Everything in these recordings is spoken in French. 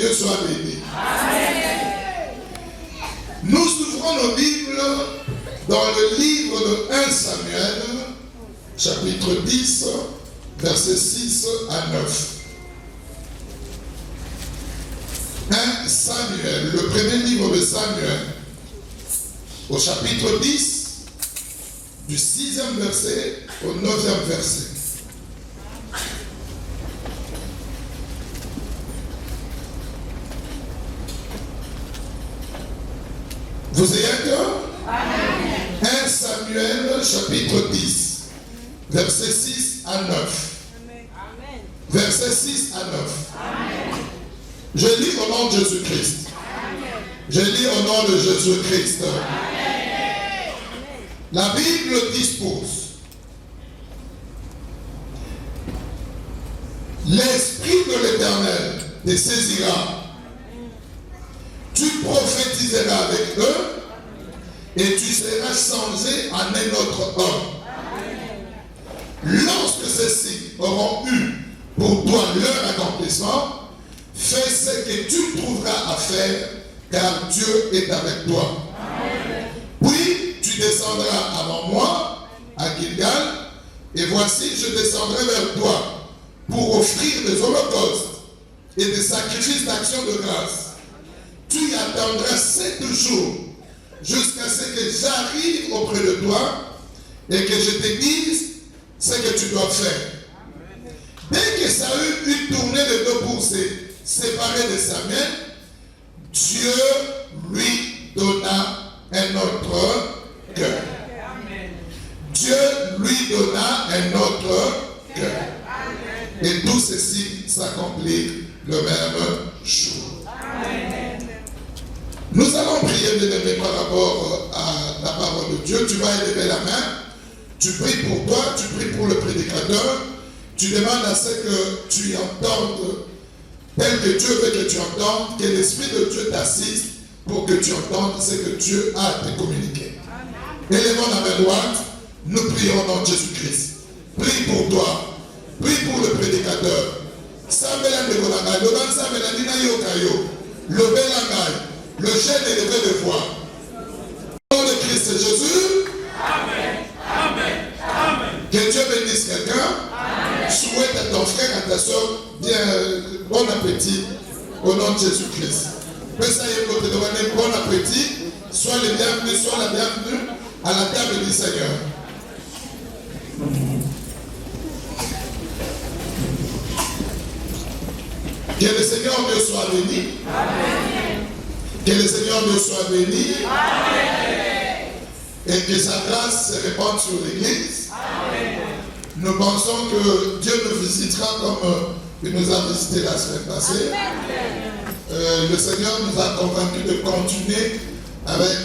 Dieu soit béni. Amen. Nous ouvrons nos Bibles dans le livre de 1 Samuel, chapitre 10, versets 6 à 9. 1 Samuel, le premier livre de Samuel, au chapitre 10, du 6e verset au 9e verset. Vous ayez un cœur? 1 Samuel, chapitre 10, verset 6 à 9. Amen. Verset 6 à 9. Amen. Je lis au nom de Jésus-Christ. Je lis au nom de Jésus-Christ. La Bible dispose. L'Esprit de l'Éternel te saisira. Tu prophétiseras avec eux et tu seras changé en un autre homme. Lorsque ceux-ci auront eu pour toi leur accomplissement, fais ce que tu trouveras à faire, car Dieu est avec toi. Puis tu descendras avant moi à Gilgal, et voici je descendrai vers toi pour offrir des holocaustes et des sacrifices d'action de grâce. Tu y attendras 7 jours jusqu'à ce que j'arrive auprès de toi et que je te dise ce que tu dois faire. Dès que Saül eut tourné le dos pour se séparer de Samuel, Dieu lui donna un autre cœur. Dieu lui donna un autre cœur. Et tout ceci s'accomplit le même jour. Nous allons prier, bien-aimé, par rapport à la parole de Dieu. Tu vas élever la main, tu pries pour toi, tu pries pour le prédicateur, tu demandes à ce que tu entendes tel que Dieu veut que tu entendes, que l'Esprit de Dieu t'assiste pour que tu entendes ce que Dieu a à te communiquer. Élevons la main droite, nous prions au nom de Jésus-Christ. Prie pour toi, prie pour le prédicateur. Le jeune élevé de voix. Au nom de Christ Jésus. Amen. Amen. Amen. Que Dieu bénisse quelqu'un. Souhaite à ton frère, à ta soeur, bien bon appétit au nom de Jésus-Christ. Bon appétit. Sois le bienvenu, sois la bienvenue à la table du Seigneur. Que le Seigneur Dieu soit béni. Amen. Que le Seigneur Dieu soit béni. Amen. Et que sa grâce se répande sur l'Église. Amen. Nous pensons que Dieu nous visitera comme il nous a visité la semaine passée. Le Seigneur nous a convaincus de continuer avec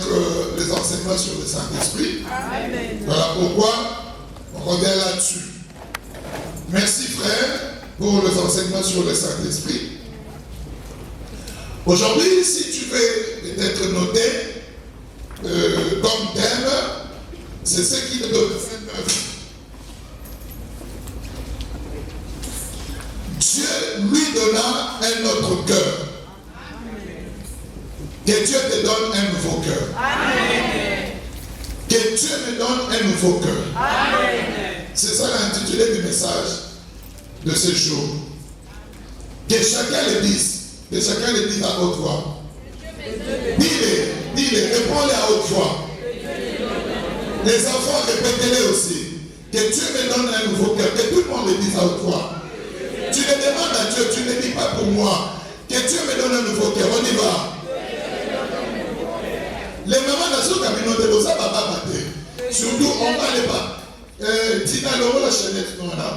les enseignements sur le Saint-Esprit. Voilà pourquoi on revient là-dessus. Merci frère pour les enseignements sur le Saint-Esprit. Aujourd'hui, si tu veux peut-être noter comme thème, c'est ce qui est de 29. Dieu lui donna un autre cœur. Que Dieu te donne un nouveau cœur. Amen. Que Dieu me donne un nouveau cœur. Amen. C'est ça l'intitulé du message de ce jour. Que chacun le dise. Que chacun le dise à haute voix. Dis-le, réponds-le à haute voix. Les enfants, répétez-le aussi. Que Dieu me donne un nouveau cœur. Que tout le monde le dise à haute voix. Tu le demandes à Dieu, tu ne le dis pas pour moi. Que Dieu me donne un nouveau cœur. On y va. Les mamans dans ce cabinet de l'osa papa maté. Surtout, on va les pas. Tina l'eau la chaîne non là.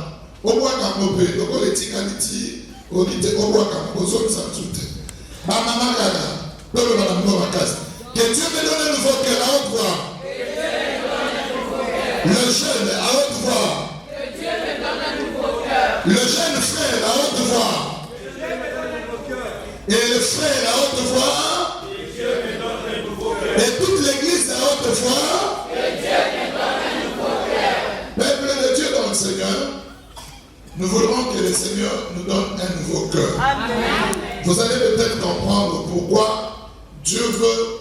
Au bois comme on peut. Donc on les tika liti. On dit au bois comme on zone sans tout. Ma maman gana. Dans le madame dans ma case. Que Dieu me donne un nouveau cœur à haute voix. Le jeune à haute voix. Que Dieu me donne un nouveau cœur. Le jeune frère à haute voix. Que Dieu me donne un nouveau cœur. Et le frère à haute voix. Que Dieu me donne un nouveau cœur. Et toute l'église à haute voix. Que Dieu me donne un nouveau cœur. Peuple de Dieu dans le Seigneur, nous voudrons que le Seigneur nous donne un nouveau cœur. Amen. Vous allez peut-être comprendre pourquoi Dieu veut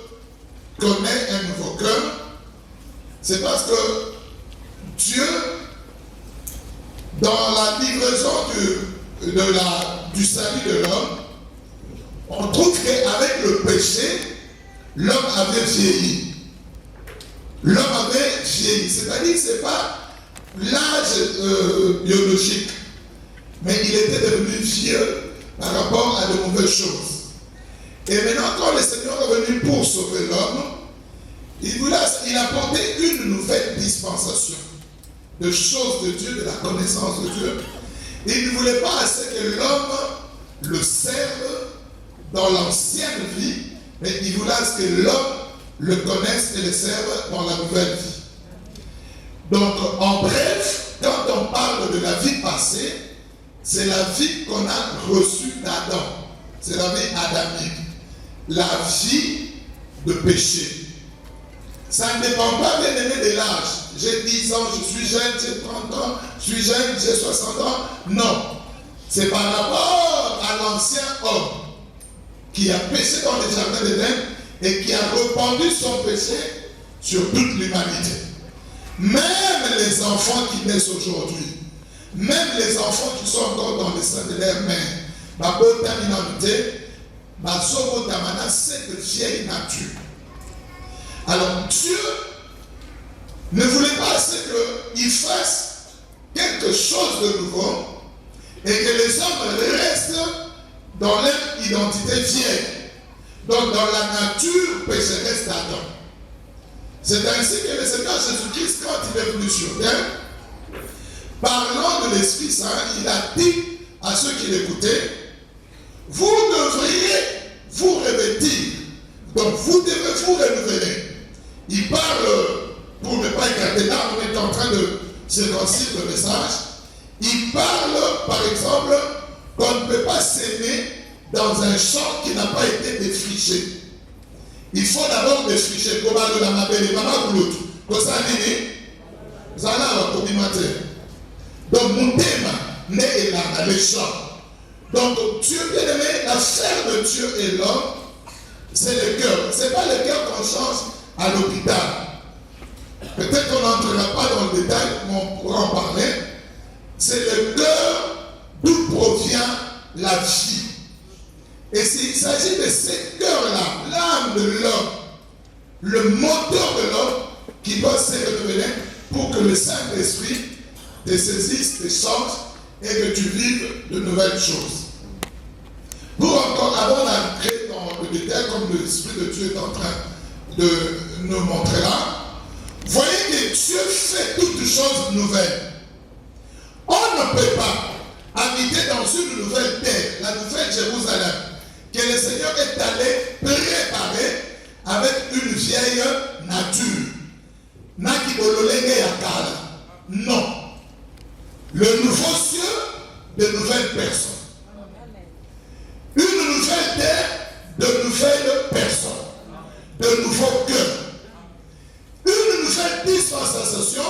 connaître un nouveau cœur. C'est parce que Dieu, dans la livraison du salut de l'homme, on trouve qu'avec le péché, l'homme avait vieilli. L'homme avait vieilli. C'est-à-dire que ce n'est pas l'âge biologique, mais il était devenu vieux par rapport à de mauvaises choses. Et maintenant, quand le Seigneur est venu pour sauver l'homme, il a apporté une nouvelle dispensation de choses de Dieu, de la connaissance de Dieu. Il ne voulait pas assez que l'homme le serve dans l'ancienne vie, mais il voulait que l'homme le connaisse et le serve dans la nouvelle vie. Donc, en bref, quand on parle de la vie passée, c'est la vie qu'on a reçue d'Adam. C'est la vie adamique. La vie de péché. Ça ne dépend pas, bien aimé, de l'âge. J'ai 10 ans, je suis jeune, j'ai 30 ans, je suis jeune, j'ai 60 ans. Non. C'est par rapport à l'ancien homme qui a péché dans le jardin d'Éden et qui a répandu son péché sur toute l'humanité. Même les enfants qui naissent aujourd'hui, même les enfants qui sont encore dans le sein de leur mère, c'est de vieille nature. Alors Dieu ne voulait pas qu'il fasse quelque chose de nouveau et que les hommes restent dans leur identité vieille. Donc dans la nature pécheresse d'Adam. C'est ainsi que le Seigneur Jésus-Christ, quand il est venu sur terre, parlant de l'Esprit Saint, il a dit à ceux qui l'écoutaient, vous devriez vous revêtir. Donc vous devez vous renouveler. Il parle, pour ne pas écarter là, on est en train de circoncire le message. Il parle, par exemple, qu'on ne peut pas s'aimer dans un champ qui n'a pas été défriché. Il faut d'abord défricher. Donc, mon thème n'est là, dans les champs. Donc, Dieu bien aimé, l'affaire de Dieu et l'homme, c'est le cœur. Ce n'est pas le cœur qu'on change à l'hôpital. Peut-être qu'on n'entrera pas dans le détail, mais on pourra en parler. C'est le cœur d'où provient la vie. Et s'il s'agit de ce cœur-là, l'âme de l'homme, le moteur de l'homme qui doit se renouveler pour que le Saint-Esprit te saisisse, te change et que tu vives de nouvelles choses. Pour encore, avant d'entrer dans le détail, comme l'Esprit de Dieu est en train de nous montrer là, voyez que Dieu fait toutes choses nouvelles. On ne peut pas habiter dans une nouvelle terre, la nouvelle Jérusalem, que le Seigneur est allé préparer avec une vieille nature. Non. Le nouveau cieux, de nouvelles personnes. Une nouvelle terre, de nouvelles personnes. De nouveaux cœurs. Une nouvelle dispensation,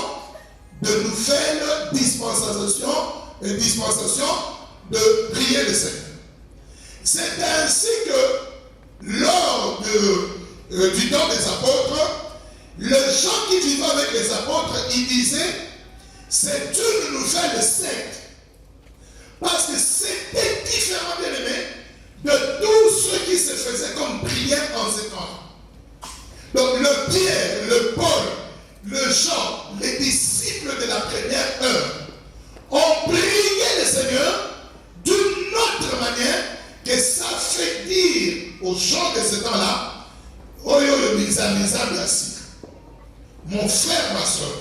de nouvelles dispensations et dispensation de prier le Seigneur. C'est ainsi que lors du temps des apôtres, les gens qui vivaient avec les apôtres, ils disaient, c'est une nouvelle secte. Parce que c'était différent, bien aimé, de tous ceux qui se faisaient comme prière en ce temps. Donc le Pierre, le Paul, le Jean, les disciples de la première heure, ont prié le Seigneur d'une autre manière que ça fait dire aux gens de ce temps-là, mon frère, ma soeur,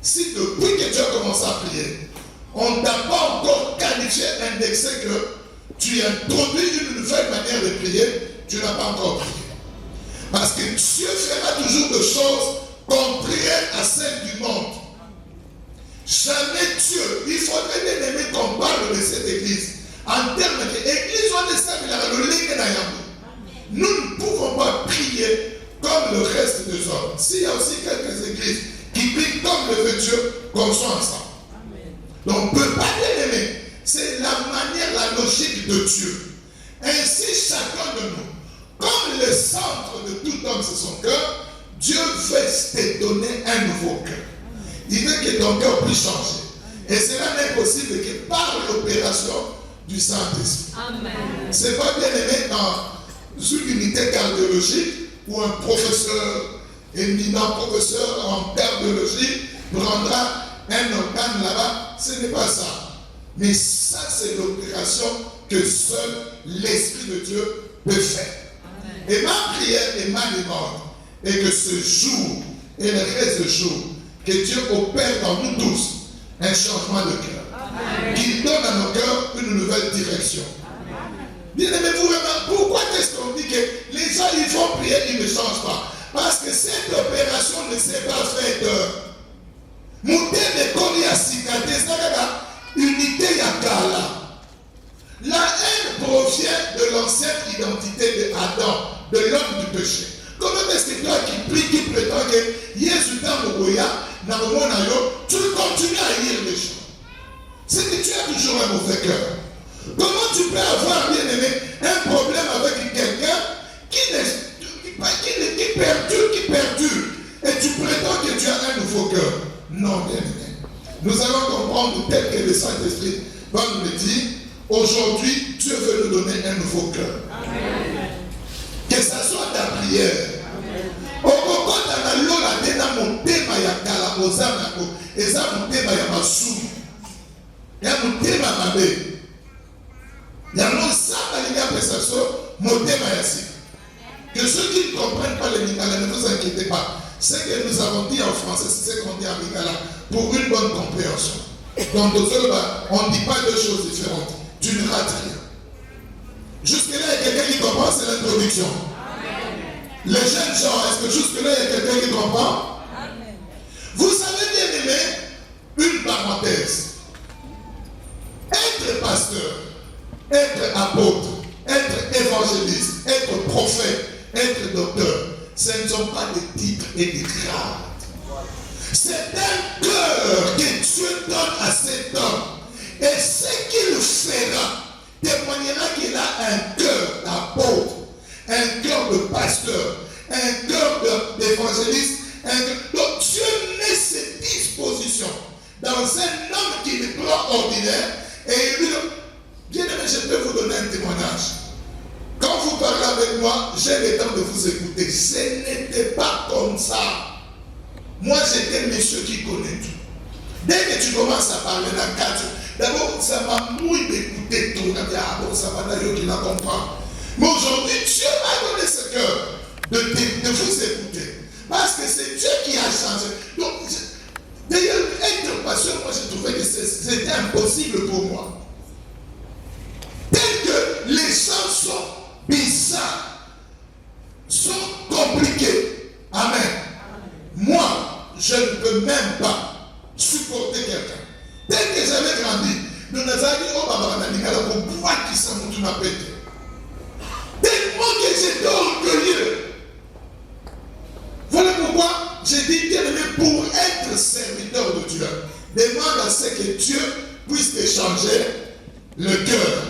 si depuis que tu as commencé à prier, on ne t'a pas encore qualifié, indexé que tu introduis une nouvelle manière de prier, tu n'as pas encore prié. Parce que Dieu fera toujours des choses contraires à celles du monde. Jamais Dieu, il faudrait bien aimer qu'on parle de cette église. En termes d'église, on est simple, nous ne pouvons pas prier comme le reste des hommes. S'il y a aussi quelques églises qui prient comme le veut Dieu, qu'on soit ensemble. Donc on ne peut pas bien aimer. C'est la manière, la logique de Dieu. Ainsi de nous. Comme le centre de tout homme, c'est son cœur, Dieu veut te donner un nouveau cœur. Il veut que ton cœur puisse changer. Et cela n'est possible que par l'opération du Saint-Esprit. Ce n'est pas bien aimé dans une unité cardiologique où un professeur, éminent professeur en cardiologie, prendra un organe là-bas. Ce n'est pas ça. Mais ça, c'est l'opération que seul l'Esprit de Dieu peut faire. Et ma prière et ma demande est que ce jour et le reste du jour, que Dieu opère dans nous tous un changement de cœur. Qu'il donne à nos cœurs une nouvelle direction. Bien aimé, vous remarquez, pourquoi est-ce qu'on dit que les gens ils font prier, ils ne changent pas? Parce que cette opération ne s'est pas faite. Monter l'école à cicatrice, unité Yakala. La haine provient de l'ancienne identité d'Adam, de l'homme du péché. Comment est-ce que toi qui prie, qui prétend que Jésus dans le Goya, dans le monde, tu continues à haïr les gens? C'est que tu as toujours un mauvais cœur. Comment tu peux avoir, bien aimé, un problème avec quelqu'un qui perdure, et tu prétends que tu as un nouveau cœur? Non, bien aimé. Nous allons comprendre tel que le Saint-Esprit va nous le dire. Aujourd'hui, Dieu veut nous donner un nouveau cœur. Que ce soit ta prière. Que ceux qui ne comprennent pas les Lingala, ne vous inquiétez pas. Ce que nous avons dit en français, c'est ce qu'on dit en Lingala, pour une bonne compréhension. Donc, on ne dit pas deux choses différentes. Tu ne rates rien. Jusque-là, il y a quelqu'un qui comprend, c'est l'introduction. Les jeunes gens, est-ce que jusque-là, il y a quelqu'un qui comprend? Amen. Vous savez bien aimé, une parenthèse. Être pasteur, être apôtre, être évangéliste, être prophète, être docteur, ce ne sont pas des titres et des grades. C'est un cœur que Dieu donne à cet homme. Et ce qu'il fera témoignera qu'il a un cœur d'apôtre, un cœur de pasteur, un cœur d'évangéliste. Donc Dieu met ses dispositions dans un homme qui n'est pas ordinaire. Et il dit, bien aimé, je peux vous donner un témoignage. Quand vous parlez avec moi, j'ai le temps de vous écouter. Ce n'était pas comme ça. Moi, j'étais monsieur qui connaît tout. Dès que tu commences à parler dans le cadre, d'abord, ça m'a mouillé d'écouter tout. Ah bon, ça va d'ailleurs qu'il la comprend. Mais aujourd'hui, Dieu m'a donné ce cœur de vous écouter. Parce que c'est Dieu qui a changé. Donc, d'ailleurs, être patient, moi, j'ai trouvé que c'était impossible pour moi. Tel que les gens sont bizarres, sont compliqués. Amen. Moi, je ne peux même pas supporter quelqu'un. Tel que j'avais grandi, nous avons dit, oh, papa, on a dit, alors, on voit qui s'en fout, tu m'as pété. Tellement que j'étais orgueilleux. Voilà pourquoi j'ai dit, bien aimé, pour être serviteur de Dieu, demande à ce que Dieu puisse te changer le cœur.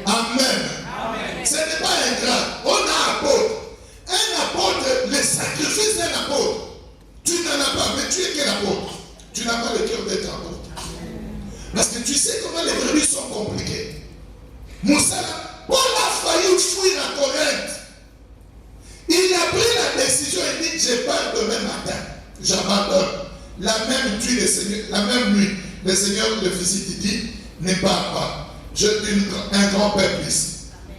Amen. Amen. Ce n'est pas un grade. On a apôtre. Un apôtre, le sacrifice d'un apôtre. Tu n'en as pas, mais tu es quel apôtre? Tu n'as pas le cœur d'être apôtre. Parce que tu sais comment les brebis sont compliquées. Moussa, Paul a failli fuir à Corinthe. Il a pris la décision et dit, je pars demain matin. J'abandonne. La même nuit, le Seigneur le visite, il dit, ne pars pas. Je suis un grand peuple ici.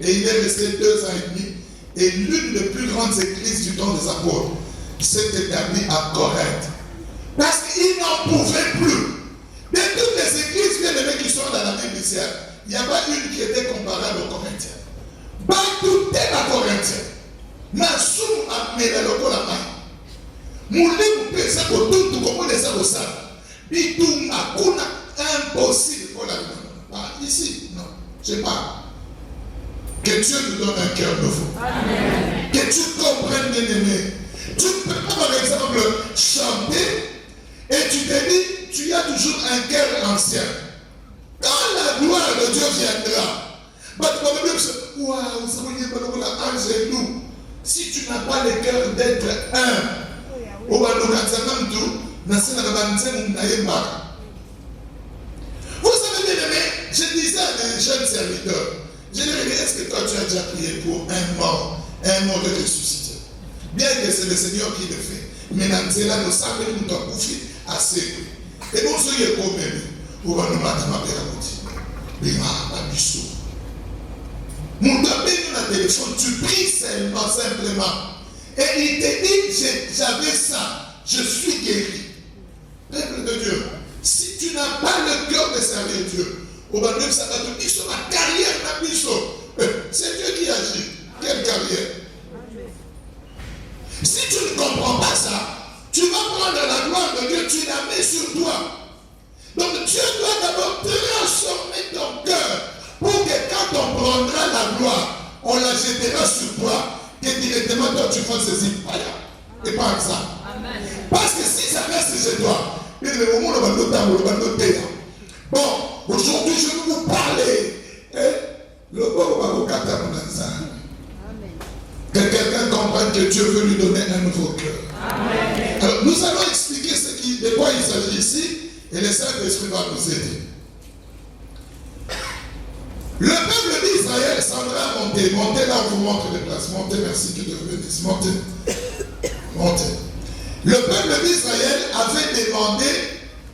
Et il est resté 2 ans et demi. Et l'une des plus grandes églises du temps des apôtres s'est établie à Corinthe. Parce qu'il n'en pouvait plus. De toutes les églises bien aimées qui sont dans la Bible ici, il n'y a pas une qui était comparable aux Corinthiens. Pas tout est à Corinthiens. Nasum a mis le loco la main. Moulé vous pensez que tout le monde est ça au sang. Bitou Makuna, impossible pour la vie. Ici, non, je sais pas. Que Dieu nous donne un cœur nouveau. Amen. Que tu comprennes, bien aimé. Tu ne peux pas, par exemple, chanter et tu te dis, tu as toujours un cœur ancien. Quand la gloire de Dieu viendra, waouh, genoux. Si tu n'as pas le cœur d'être un, vous savez, bien aimé, je disais à des jeunes serviteurs, je leur ai dit, est-ce que toi tu as déjà prié pour un mort de ressuscité? Bien que c'est le Seigneur qui le fait. Mais dans ce là, nous savons que nous devons confier assez. Et bon, ce qui est comme même, vous allez nous mettre ma père à côté. Mon tapé dans le téléphone, tu pries simplement. Et il te dit, j'avais ça, je suis guéri. Peuple de Dieu, si tu n'as pas le cœur de servir Dieu, au bas même ça va te dire sur ma carrière, c'est Dieu qui agit. Quelle carrière? Si tu ne comprends pas ça, tu vas prendre la gloire de Dieu, tu la mets sur toi. Donc Dieu doit d'abord transformer ton cœur pour que quand on prendra la gloire, on la jettera sur toi et directement toi tu fasses ceci. Et pas ça. Amen. Parce que si ça reste chez toi, bon, aujourd'hui je vais vous parler. Le bon va que quelqu'un comprenne que Dieu veut lui donner un nouveau cœur. Amen. Alors nous allons expliquer de quoi il s'agit ici et le Saint-Esprit va nous aider. Le peuple d'Israël s'endra à monter. Montez là, on vous montre les places. Montez, merci que Dieu bénisse. Montez. Montez. Le peuple d'Israël avait demandé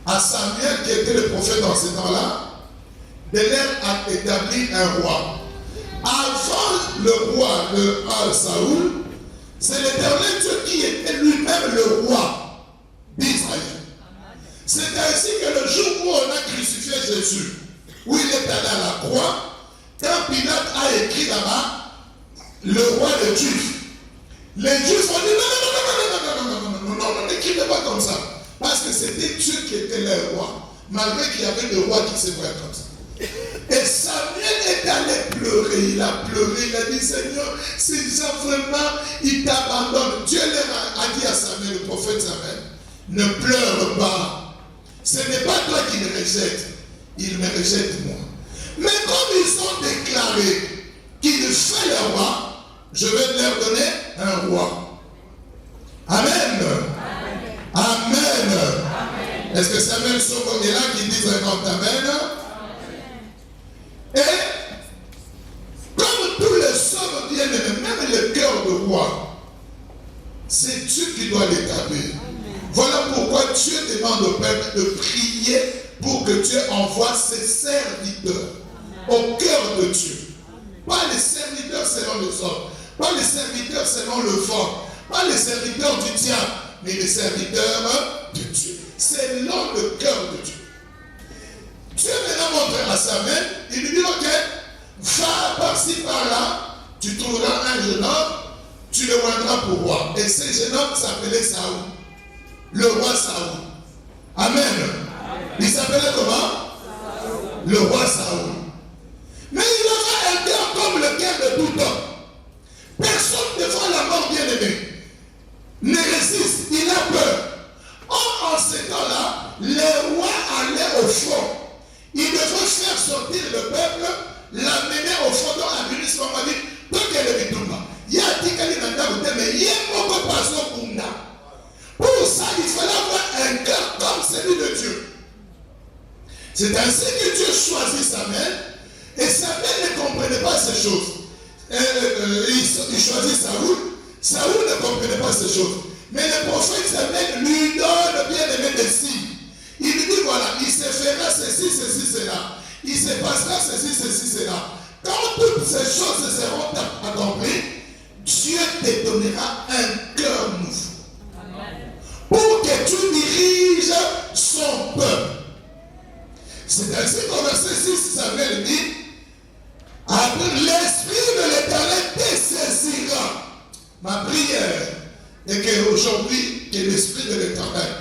à Samuel, qui était le prophète dans ces temps-là, de leur établir un roi. Avant le roi, le Saoul, c'est l'Éternel Dieu qui était lui-même le roi d'Israël. C'est ainsi que le jour où on a crucifié Jésus, où il est allé à la croix, quand Pilate a écrit là-bas, le roi des Juifs, les Juifs ont dit non, n'écrivez pas comme ça. Parce que c'était Dieu qui était le roi, malgré qu'il y avait des rois qui se voyaient comme ça. Et Samuel est allé pleurer, il a pleuré, il a dit Seigneur, ces gens vraiment, ils t'abandonnent. Dieu leur a dit à Samuel, le prophète Samuel, ne pleure pas. Ce n'est pas toi qui me rejettes, il me rejette moi. Mais comme ils ont déclaré qu'il fait le roi, je vais leur donner un roi. Amen. Amen. Amen. Est-ce que Samuel Soko est là qui dit un grand Amen? Et comme tous les hommes viennent, même le cœur de roi, c'est Dieu qui doit l'établir. Voilà pourquoi Dieu demande au peuple de prier pour que Dieu envoie ses serviteurs au cœur de Dieu. Pas les serviteurs selon les hommes, pas les serviteurs selon le vent, pas les serviteurs du diable, mais les serviteurs de Dieu, selon le cœur de Dieu. Dieu maintenant montre à Samuel, il lui dit ok, va par-ci par-là, tu trouveras un jeune homme, tu le rendras pour roi. Et ce jeune homme s'appelait Saoul, le roi Saoul. Amen. Il s'appelait comment? Le roi Saoul. Mais il avait un cœur comme le cœur de tout homme. Personne devant la mort bien-aimée ne résiste, il a peur. Or, en ce temps-là, les rois allaient au front. Ils devaient faire sortir le peuple, l'amener au fond dans la ministre, on m'a dit, tant qu'elle est retournée. Il y a dit qu'elle est dans mais il y a beaucoup de personnes pour nous. Pour ça, il fallait avoir un cœur comme celui de Dieu. C'est ainsi que Dieu choisit Samuel, et Samuel ne comprenait pas ces choses. Il choisit Saoul, Saoul ne comprenait pas ces choses. Mais le prophète Samuel lui donne bien aimé des signes. Il lui dit voilà, il se fera ceci, ceci, cela. Il se passera ceci, ceci, cela. Quand toutes ces choses seront accomplies, Dieu te donnera un cœur nouveau. Pour que tu diriges son peuple. C'est ainsi qu'au verset 6, Samuel dit, l'Esprit de l'Éternel te saisira. Ma prière est qu'aujourd'hui, que l'Esprit de l'Éternel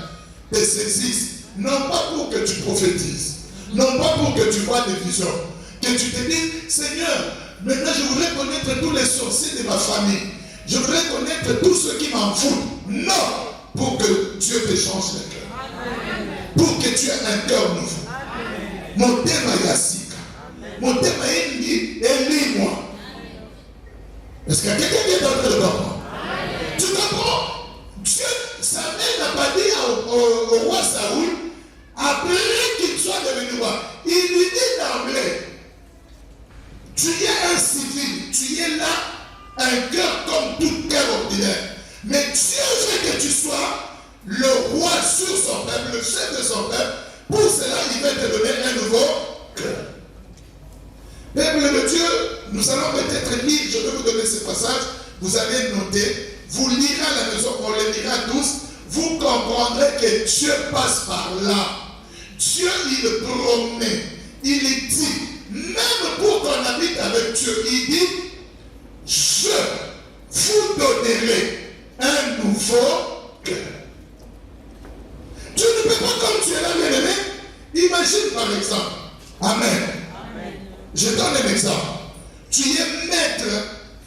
te saisisse. Non pas pour que tu prophétises, non pas pour que tu vois des visions, que tu te dises, Seigneur, maintenant je voudrais connaître tous les sorciers de ma famille, je voudrais connaître tous ceux qui m'en foutent. Non, pour que Dieu te change le cœur, pour que tu aies un cœur nouveau. Mon thème est yassika, mon thème est lis-moi. Est-ce qu'il y a quelqu'un qui est en train de comprendre? Tu comprends? Dieu, Samuel n'a pas dit au roi Saoul, après qu'il soit devenu roi, il lui dit d'emblée, tu es un civil, tu es là, un cœur comme tout cœur ordinaire. Mais Dieu veut que tu sois le roi sur son peuple, le chef de son peuple. Pour cela, il va te donner un nouveau cœur. Peuple de Dieu, nous allons peut-être lire, je vais vous donner ce passage, vous allez noter, vous lirez à la maison, on le lira tous, vous comprendrez que Dieu passe par là. Dieu, il promet, il dit, même pour qu'on habite avec Dieu, il dit, je vous donnerai un nouveau cœur. Tu ne peux pas, comme tu es là, bien-aimé, imagine par exemple, Amen. Je donne un exemple. Tu es maître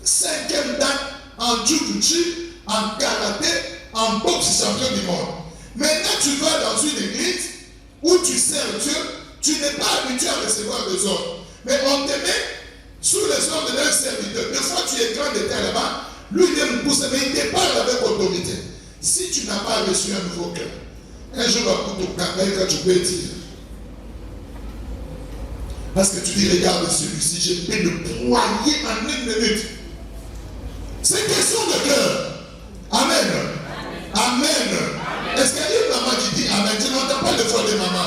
5e dan en jiu-jitsu, en karaté, en boxe champion du monde. Maintenant, tu vas dans une église où tu sers Dieu, tu n'es pas habitué à recevoir des ordres. Mais on te met sous les ordres d'un serviteur. Des fois, tu es grand de terre là-bas, lui il vient me pousser, mais il te parle avec autorité. Si tu n'as pas reçu un nouveau cœur, un jour, quand tu peux dire, parce que tu dis, regarde celui-ci, je peux le poigner en 1 minute. C'est question de cœur. Amen. Amen. Est-ce qu'il y a une maman qui dit Amen? Tu n'entends pas le foi de maman.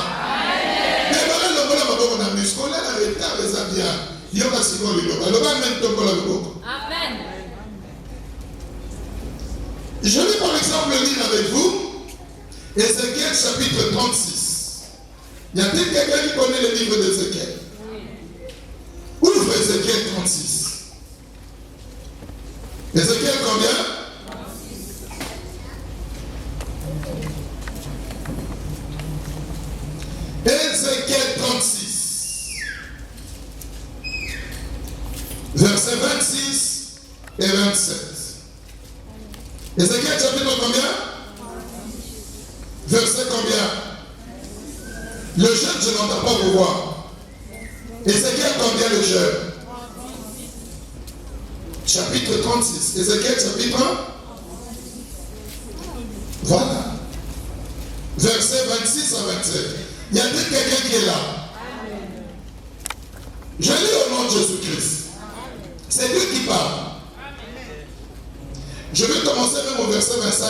Mais voilà le bon amour qu'on a mis. Ce qu'on a dans les temps, les amis, il y a pas si bon le loba. Le loba même ton col avec beaucoup. Amen. Je vais par exemple lire avec vous Ézéchiel chapitre 36. Y a-t-il quelqu'un qui connaît le livre d'Ézéchiel? Ouvre Ézéchiel 36. Ézéchiel combien? 36. Ézéchiel 36. Versets 26 et 27. Ézéchiel chapitre combien? Verset combien? Le jeune, je n'entends pas vous voir. Ézéchiel combien le jeune? Chapitre 36. Ézéchiel chapitre 1. Voilà. Verset 26 à 27. Y a-t-il quelqu'un qui est là? Je lis au nom de Jésus-Christ. C'est Dieu qui parle. Je vais commencer même au verset 25.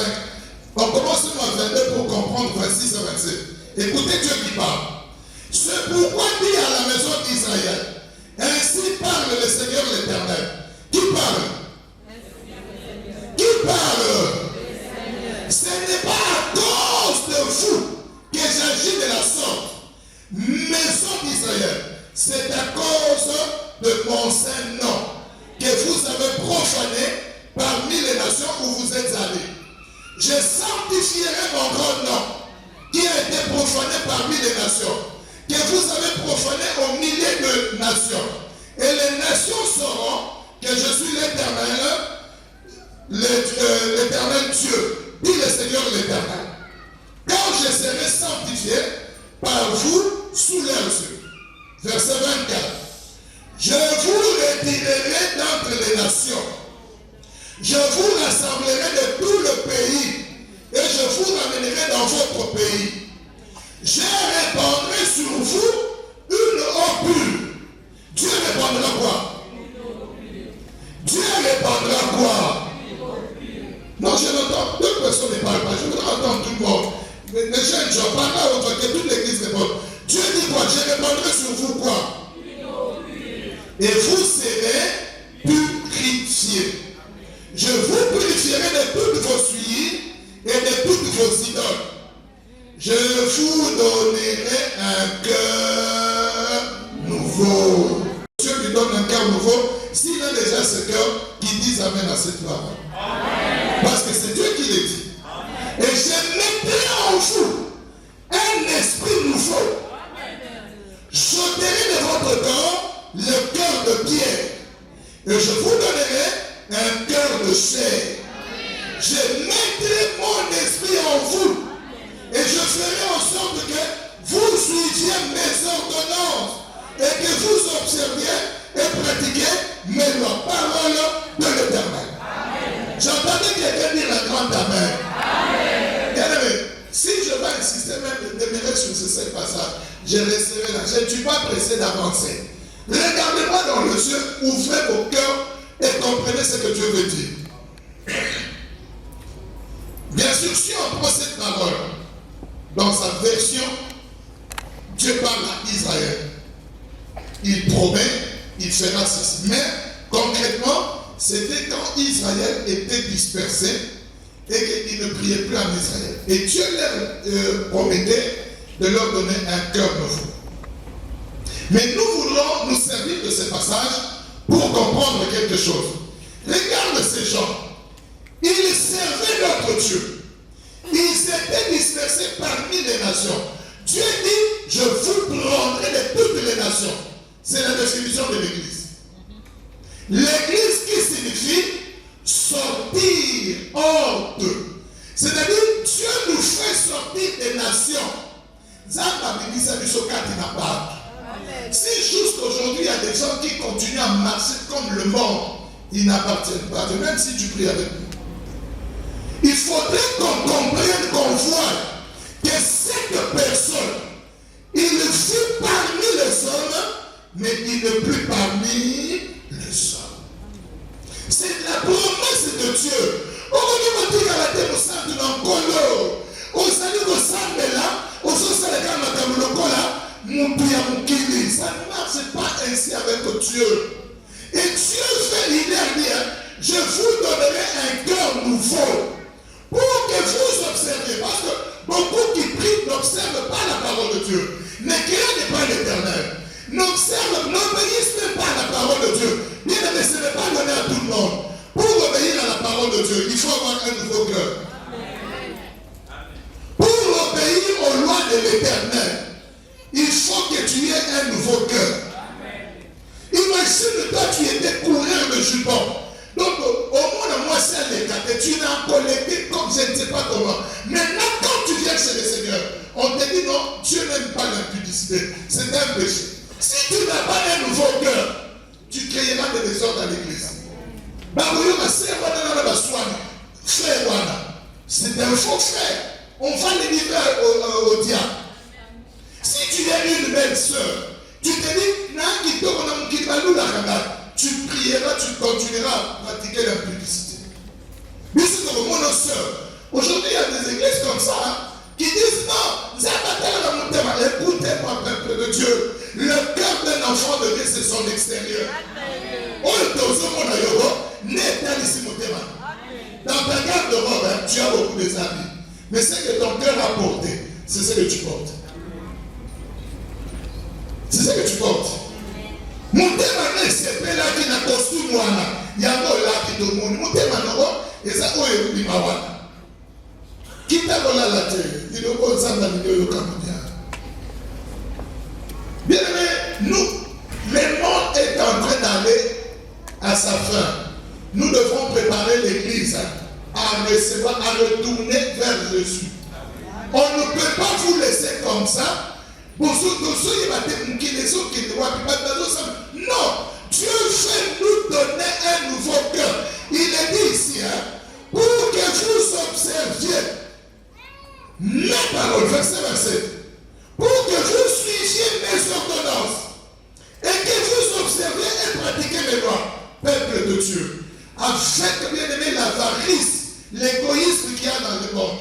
On commence même à 22 pour comprendre 26 à 27. Écoutez Dieu qui parle. C'est pourquoi dit à la maison d'Israël, ainsi parle le Seigneur l'Éternel. Qui parle? Qui parle? Ce n'est pas à cause de vous que j'agis de la sorte, maison d'Israël. C'est à cause de mon saint nom que vous avez profané parmi les nations où vous êtes allés. Je sanctifierai mon grand nom qui a été profané parmi les nations, que vous avez profané au milieu de nations. Et les nations sauront que je suis l'Éternel, l'Éternel Dieu, dit le Seigneur l'Éternel. Quand je serai sanctifié par vous sous leurs yeux. Verset 24. Je vous retirerai d'entre les nations. Je vous rassemblerai de tout le pays et je vous ramènerai dans votre pays. Je répandrai sur vous une eau pure. Dieu répandra quoi? Dieu répandra quoi? Non, je n'entends, deux personnes ne parlent pas. Je voudrais entendre tout le monde. Les jeunes gens parlent à autre que toute l'église répond. Dieu dit quoi? Je répandrai sur vous quoi? Et vous serez purifiés. Je vous purifierai de toutes vos souillures et de toutes vos idoles. Je vous donnerai un cœur nouveau. Dieu lui donne un cœur nouveau s'il a déjà ce cœur qui dit Amen à cette parole. Parce que c'est Dieu qui le dit. Et je mettrai en vous un esprit nouveau. J'ôterai de votre corps le cœur de pierre. Et je vous donnerai un cœur de chair. Je mettrai mon esprit en vous. Et je ferai en sorte que vous suiviez mes ordonnances. Et que vous observiez et pratiquiez mes lois. Parole de l'Éternel. suis pas pressé d'avancer. Regardez-moi dans les yeux, ouvrez vos cœurs et comprenez ce que Dieu veut dire. Bien sûr, si on prend cette parole dans sa version, Dieu parle à Israël. Il promet, il fera ceci. Mais concrètement, c'était quand Israël était dispersé et qu'il ne priait plus en Israël. Et Dieu leur promettait de leur donner un cœur nouveau. Mais nous voulons nous servir de ce passage pour comprendre quelque chose. Regarde ces gens. Ils servaient notre Dieu. Ils étaient dispersés parmi les nations. Dieu dit, je vous prendrai de toutes les nations. C'est la définition de l'Église. L'Église qui signifie sortir hors d'eux. C'est-à-dire, Dieu nous fait sortir des nations. Si jusqu'aujourd'hui il y a des gens qui continuent à marcher comme le monde, ils n'appartiennent pas, même si tu pries avec nous. Il faudrait qu'on comprenne, qu'on voit que cette personne, il vit parmi les hommes, mais il n'est plus parmi les hommes. C'est la promesse de Dieu. Ça ne marche pas ainsi avec Dieu. Et Dieu fait l'idée, je vous donnerai un cœur nouveau pour que vous observiez. Parce que beaucoup qui prient n'observent pas la parole de Dieu. Ne craignent pas l'Éternel. N'obéissent même pas à la parole de Dieu. Bien aimé, ce n'est pas donné à tout le monde. Pour obéir à la parole de Dieu, il faut avoir un nouveau cœur. Pour obéir aux lois de l'Éternel, il faut que tu aies un nouveau cœur. Imagine, toi, tu étais coureur de jupons. Donc, au moins, moi, c'est les gars, tu n'as collecté comme je ne sais pas comment. Maintenant, quand tu viens chez le Seigneur, on te dit non, Dieu n'aime pas l'impudicité. C'est un péché. Si tu n'as pas un nouveau cœur, tu créeras des désordres à l'église. C'est un faux frère. On va les livrer au diable. Si tu es une belle soeur, tu te dis, tu prieras, tu continueras à pratiquer l'impudicité. Mais c'est comme mon soeur. Aujourd'hui, il y a des églises comme ça qui disent non, écoutez-moi, peuple de Dieu. Le cœur d'un enfant de Dieu, c'est son extérieur. Dans ta garde-robe, tu as beaucoup de habits. Mais ce que ton cœur a porté, c'est ce que tu portes. C'est ce que tu portes. Mon thème c'est là qui n'a costume wana. Il y a un là qui te montre. Mon thème et ça est le mawana. Qui t'a volé la terre? Il est au sein de la vidéo de Cameroun. Bien aimé, nous, le monde est en train d'aller à sa fin. Nous devons préparer l'église à recevoir, à retourner vers Jésus. On ne peut pas vous laisser comme ça. Non, Dieu veut nous donner un nouveau cœur. Il est dit ici, pour que vous observiez mes paroles, verset, pour que vous suiviez mes ordonnances et que vous observiez et pratiquiez mes lois, peuple de Dieu, avec bien aimé l'avarice, l'égoïsme qu'il y a dans le monde.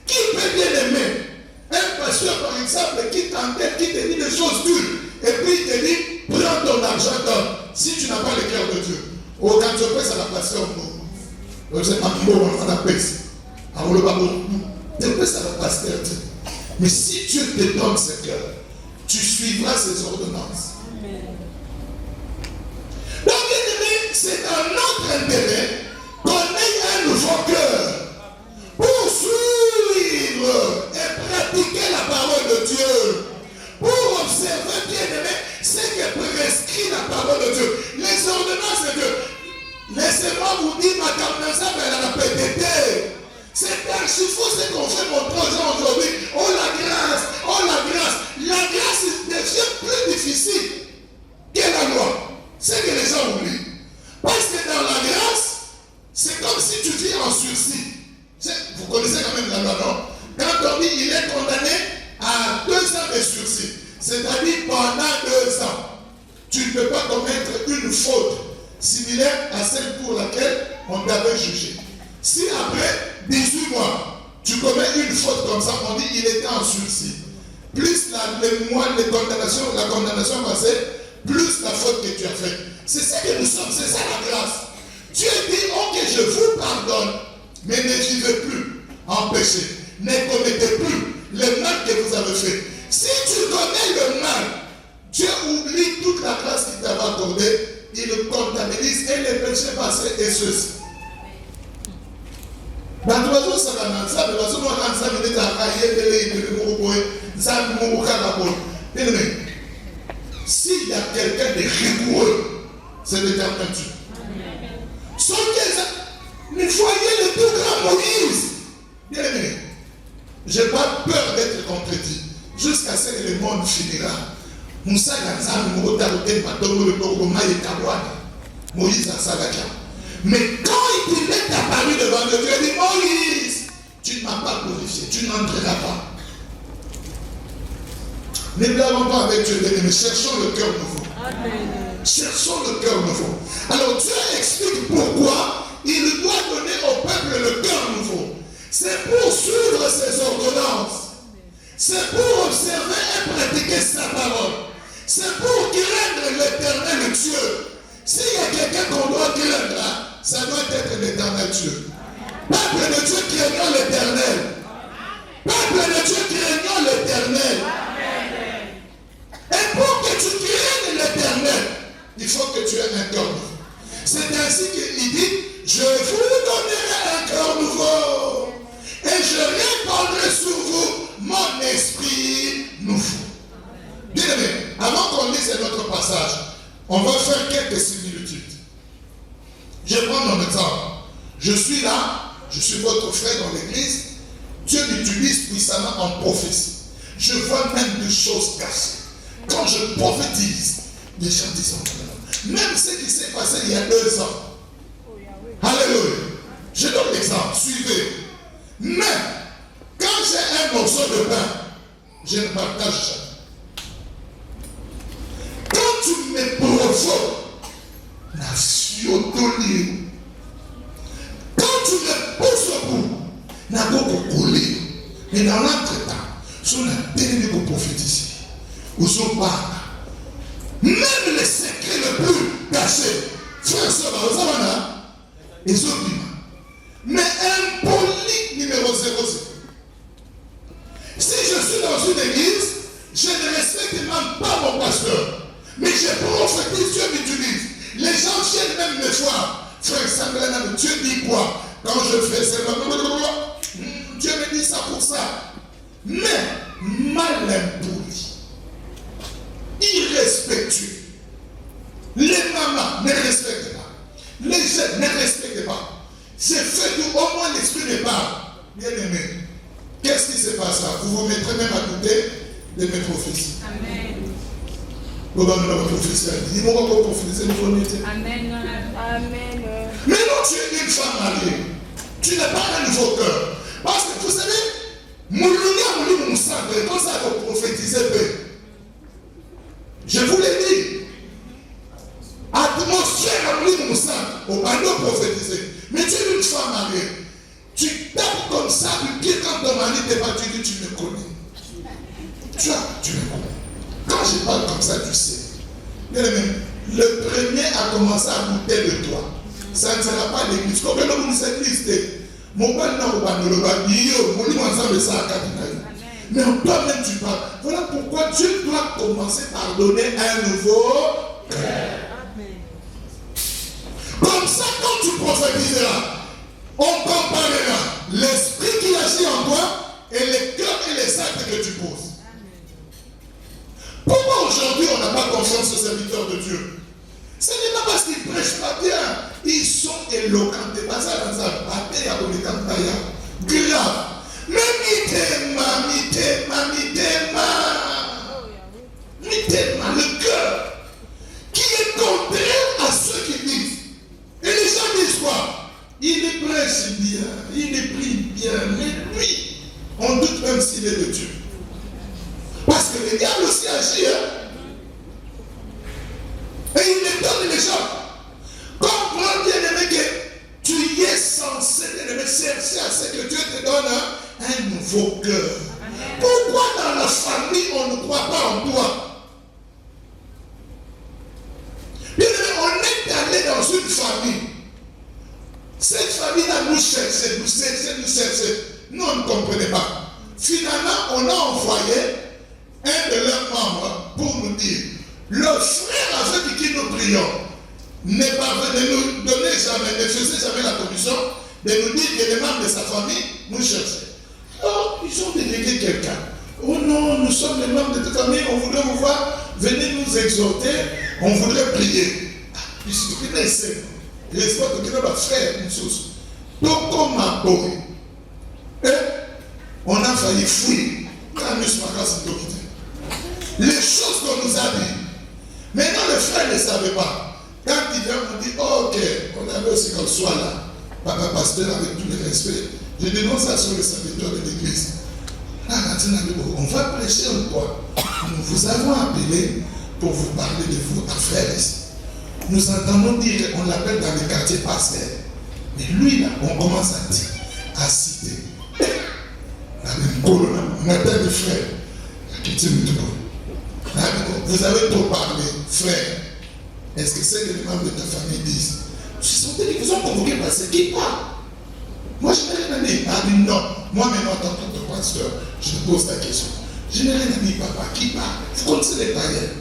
Qui peut bien aimer un pasteur, par exemple, qui t'entête, qui te dit des choses dures, et puis il te dit, prends ton argent, donne. Si tu n'as pas le cœur de Dieu, quand tu pèses à la pasteur, tu pèses à la pasteur. Mais si Dieu te donne ce cœur, tu suivras ses ordonnances. Donc, bien aimé, c'est dans notre intérêt qu'on ait un nouveau cœur pour suivre et pratiquer la parole de Dieu, pour observer, bien aimé, ce que prescrit la parole de Dieu, les ordonnances de Dieu. Laissez-moi vous dire, ma carnation, elle a la PTT. C'est archi faux ce qu'on fait montrer aux gens aujourd'hui. Oh la grâce, oh la grâce. La grâce devient plus difficile que la loi. C'est que les gens oublient. Parce que dans la grâce, c'est comme si tu vis en sursis. Vous connaissez quand même la loi, non? Quand on dit il est condamné à 2 ans de sursis, C'est-à-dire pendant 2 ans, tu ne peux pas commettre une faute similaire à celle pour laquelle on t'avait jugé. Si après 18 mois, tu commets une faute comme ça, on dit qu'il était en sursis. Plus les mois de condamnation, la condamnation passée, plus la faute que tu as faite. C'est ça que nous sommes, c'est ça la grâce. Dieu dit, ok, je vous pardonne, mais ne vivez plus en péché. Ne commettez plus le mal que vous avez fait. Si tu connais le mal, Dieu oublie toute la grâce qu'il t'avait accordée, il le comptabilise et les péchés passés et ceux-ci. S'il y a quelqu'un de rigoureux, c'est l'Éternel Dieu. Sauf que mais voyez le tout grand Moïse. Bien aimé, je n'ai pas peur d'être contredit jusqu'à ce que le monde finira. Moïse a salaka. Mais quand il est apparu devant Dieu, il dit Moïse, tu ne m'as pas glorifié, tu n'entreras pas. Ne blaguons pas avec Dieu, mais cherchons le cœur nouveau. Amen. Cherchons le cœur nouveau. Alors Dieu explique pourquoi il doit donner au peuple le cœur nouveau. C'est pour suivre ses ordonnances. C'est pour observer et pratiquer sa parole. C'est pour craindre l'Éternel Dieu. S'il y a quelqu'un qu'on doit craindre là, ça doit être l'Éternel Dieu. Peuple de Dieu craignant l'Éternel. Peuple de Dieu craignant l'Éternel. Et pour que tu craignes l'Éternel, il faut que tu aies un cœur nouveau. C'est ainsi qu'il dit, je vous donnerai un cœur nouveau. Et je répandrai sur vous mon esprit nouveau. Bien aimé, avant qu'on lise notre passage, on va faire quelques similitudes. Je prends mon exemple. Je suis là, je suis votre frère dans l'église. Dieu m'utilise puissamment en prophétie. Je vois même des choses cachées. Quand je prophétise, les gens disent, même ce qui s'est passé il y a 2 ans. Alléluia. Je donne l'exemple, suivez. Mais, quand j'ai un morceau de pain, je ne partage jamais. Quand tu me provoques, la fiotolio. Quand tu me pousses au bout, n'a pas coulé. Mais dans l'entretemps, sur la dernière qu'on prophétise, ou son parle, même les secrets les plus cachés, frère, ça va, ils sont vivants. Mais impoli numéro 0. Si je suis dans une église, je ne respecte même pas mon pasteur. Mais je prophétise, Dieu m'utilise. Les gens viennent même me voir. Frère Samuel, Dieu dit quoi? Quand je fais ça, Dieu me dit ça pour ça. Mais mal impoli, irrespectueux. Les mamans ne respectent pas. Les jeunes ne respectent pas. J'ai fait tout, au moins l'esprit n'est pas. Bien aimé, qu'est-ce qui se passe là? Vous vous mettrez même à côté de mes prophéties. Amen. Amen. Amen. Mais non, tu es une femme mariée. Tu n'as pas un nouveau cœur. Parce que vous savez, quand ça va prophétiser, je vous l'ai dit. Atmosphère au bando prophétisé. Mais tu es une femme mariée. Tu tapes comme ça, tu dis quand ton mari t'est pas, tu dis tu me connais. Tu me connais. Quand je parle comme ça, tu sais. Bien aimé, le premier à commencer à goûter de toi, ça ne sera pas l'église. Comme nous nous sommes listés. Mon père n'a pas de mais en toi-même tu parles. Voilà pourquoi Dieu doit commencer par donner un nouveau cœur. Comme ça, quand tu prophétiseras, on comparera l'esprit qui agit en toi et les cœurs et les actes que tu poses. Pourquoi aujourd'hui on n'a pas confiance aux serviteurs de Dieu? Ce n'est pas parce qu'ils ne prêchent pas bien. Ils sont éloquents. Grave. Mais mitema, le cœur qui est contraire à ceux qui disent. Et les gens disent quoi? Il prêche bien, il prie bien, mais lui, on doute même s'il est de Dieu. Parce que Le diable aussi agit. Hein? Et il les donne les gens. Comprends bien aimé que tu y es censé chercher à ce que Dieu te donne un nouveau cœur. Pourquoi dans la famille on ne croit pas en toi? Bien aimé, on est allé dans une famille. Cette famille-là nous cherchait. Nous on ne comprenait pas. Finalement, on a envoyé un de leurs membres pour nous dire, le frère avec qui nous prions n'est pas venu nous donner jamais, ne faisait jamais la commission de nous dire que les membres de sa famille nous cherchaient. Alors, ils ont délégué quelqu'un. Oh non, nous sommes les membres de ta famille, on voudrait vous voir, venez nous exhorter, on voudrait prier. Puis si tu connais ça, l'espoir de que notre frère, une chose, donc comme un boy, on a failli fuir quand nous sommes en les choses qu'on nous a dit. Maintenant, le frère ne savait pas. Quand il vient, on dit, oh, ok, on avait aussi qu'on soit là. Papa pasteur, avec tout le respect, je dénonce ça sur le serviteur de l'église. Là, on va prêcher en toi. Nous vous avons appelé pour vous parler de votre frère ici. Nous entendons dire qu'on l'appelle dans les quartiers pasteur. Mais lui, là, on commence à dire, à citer. On appelle le frère. Vous avez trop parlé, frère. Est-ce que c'est que les membres de ta famille disent? Je suis sentais qu'ils vous ont convoqué parce que qui parle? Moi, je n'ai rien dit. Ah, mais non. Moi, maintenant, en tant que pasteur, je te pose la question. Je n'ai rien dit, papa. Qui parle? Vous connaissez les païens.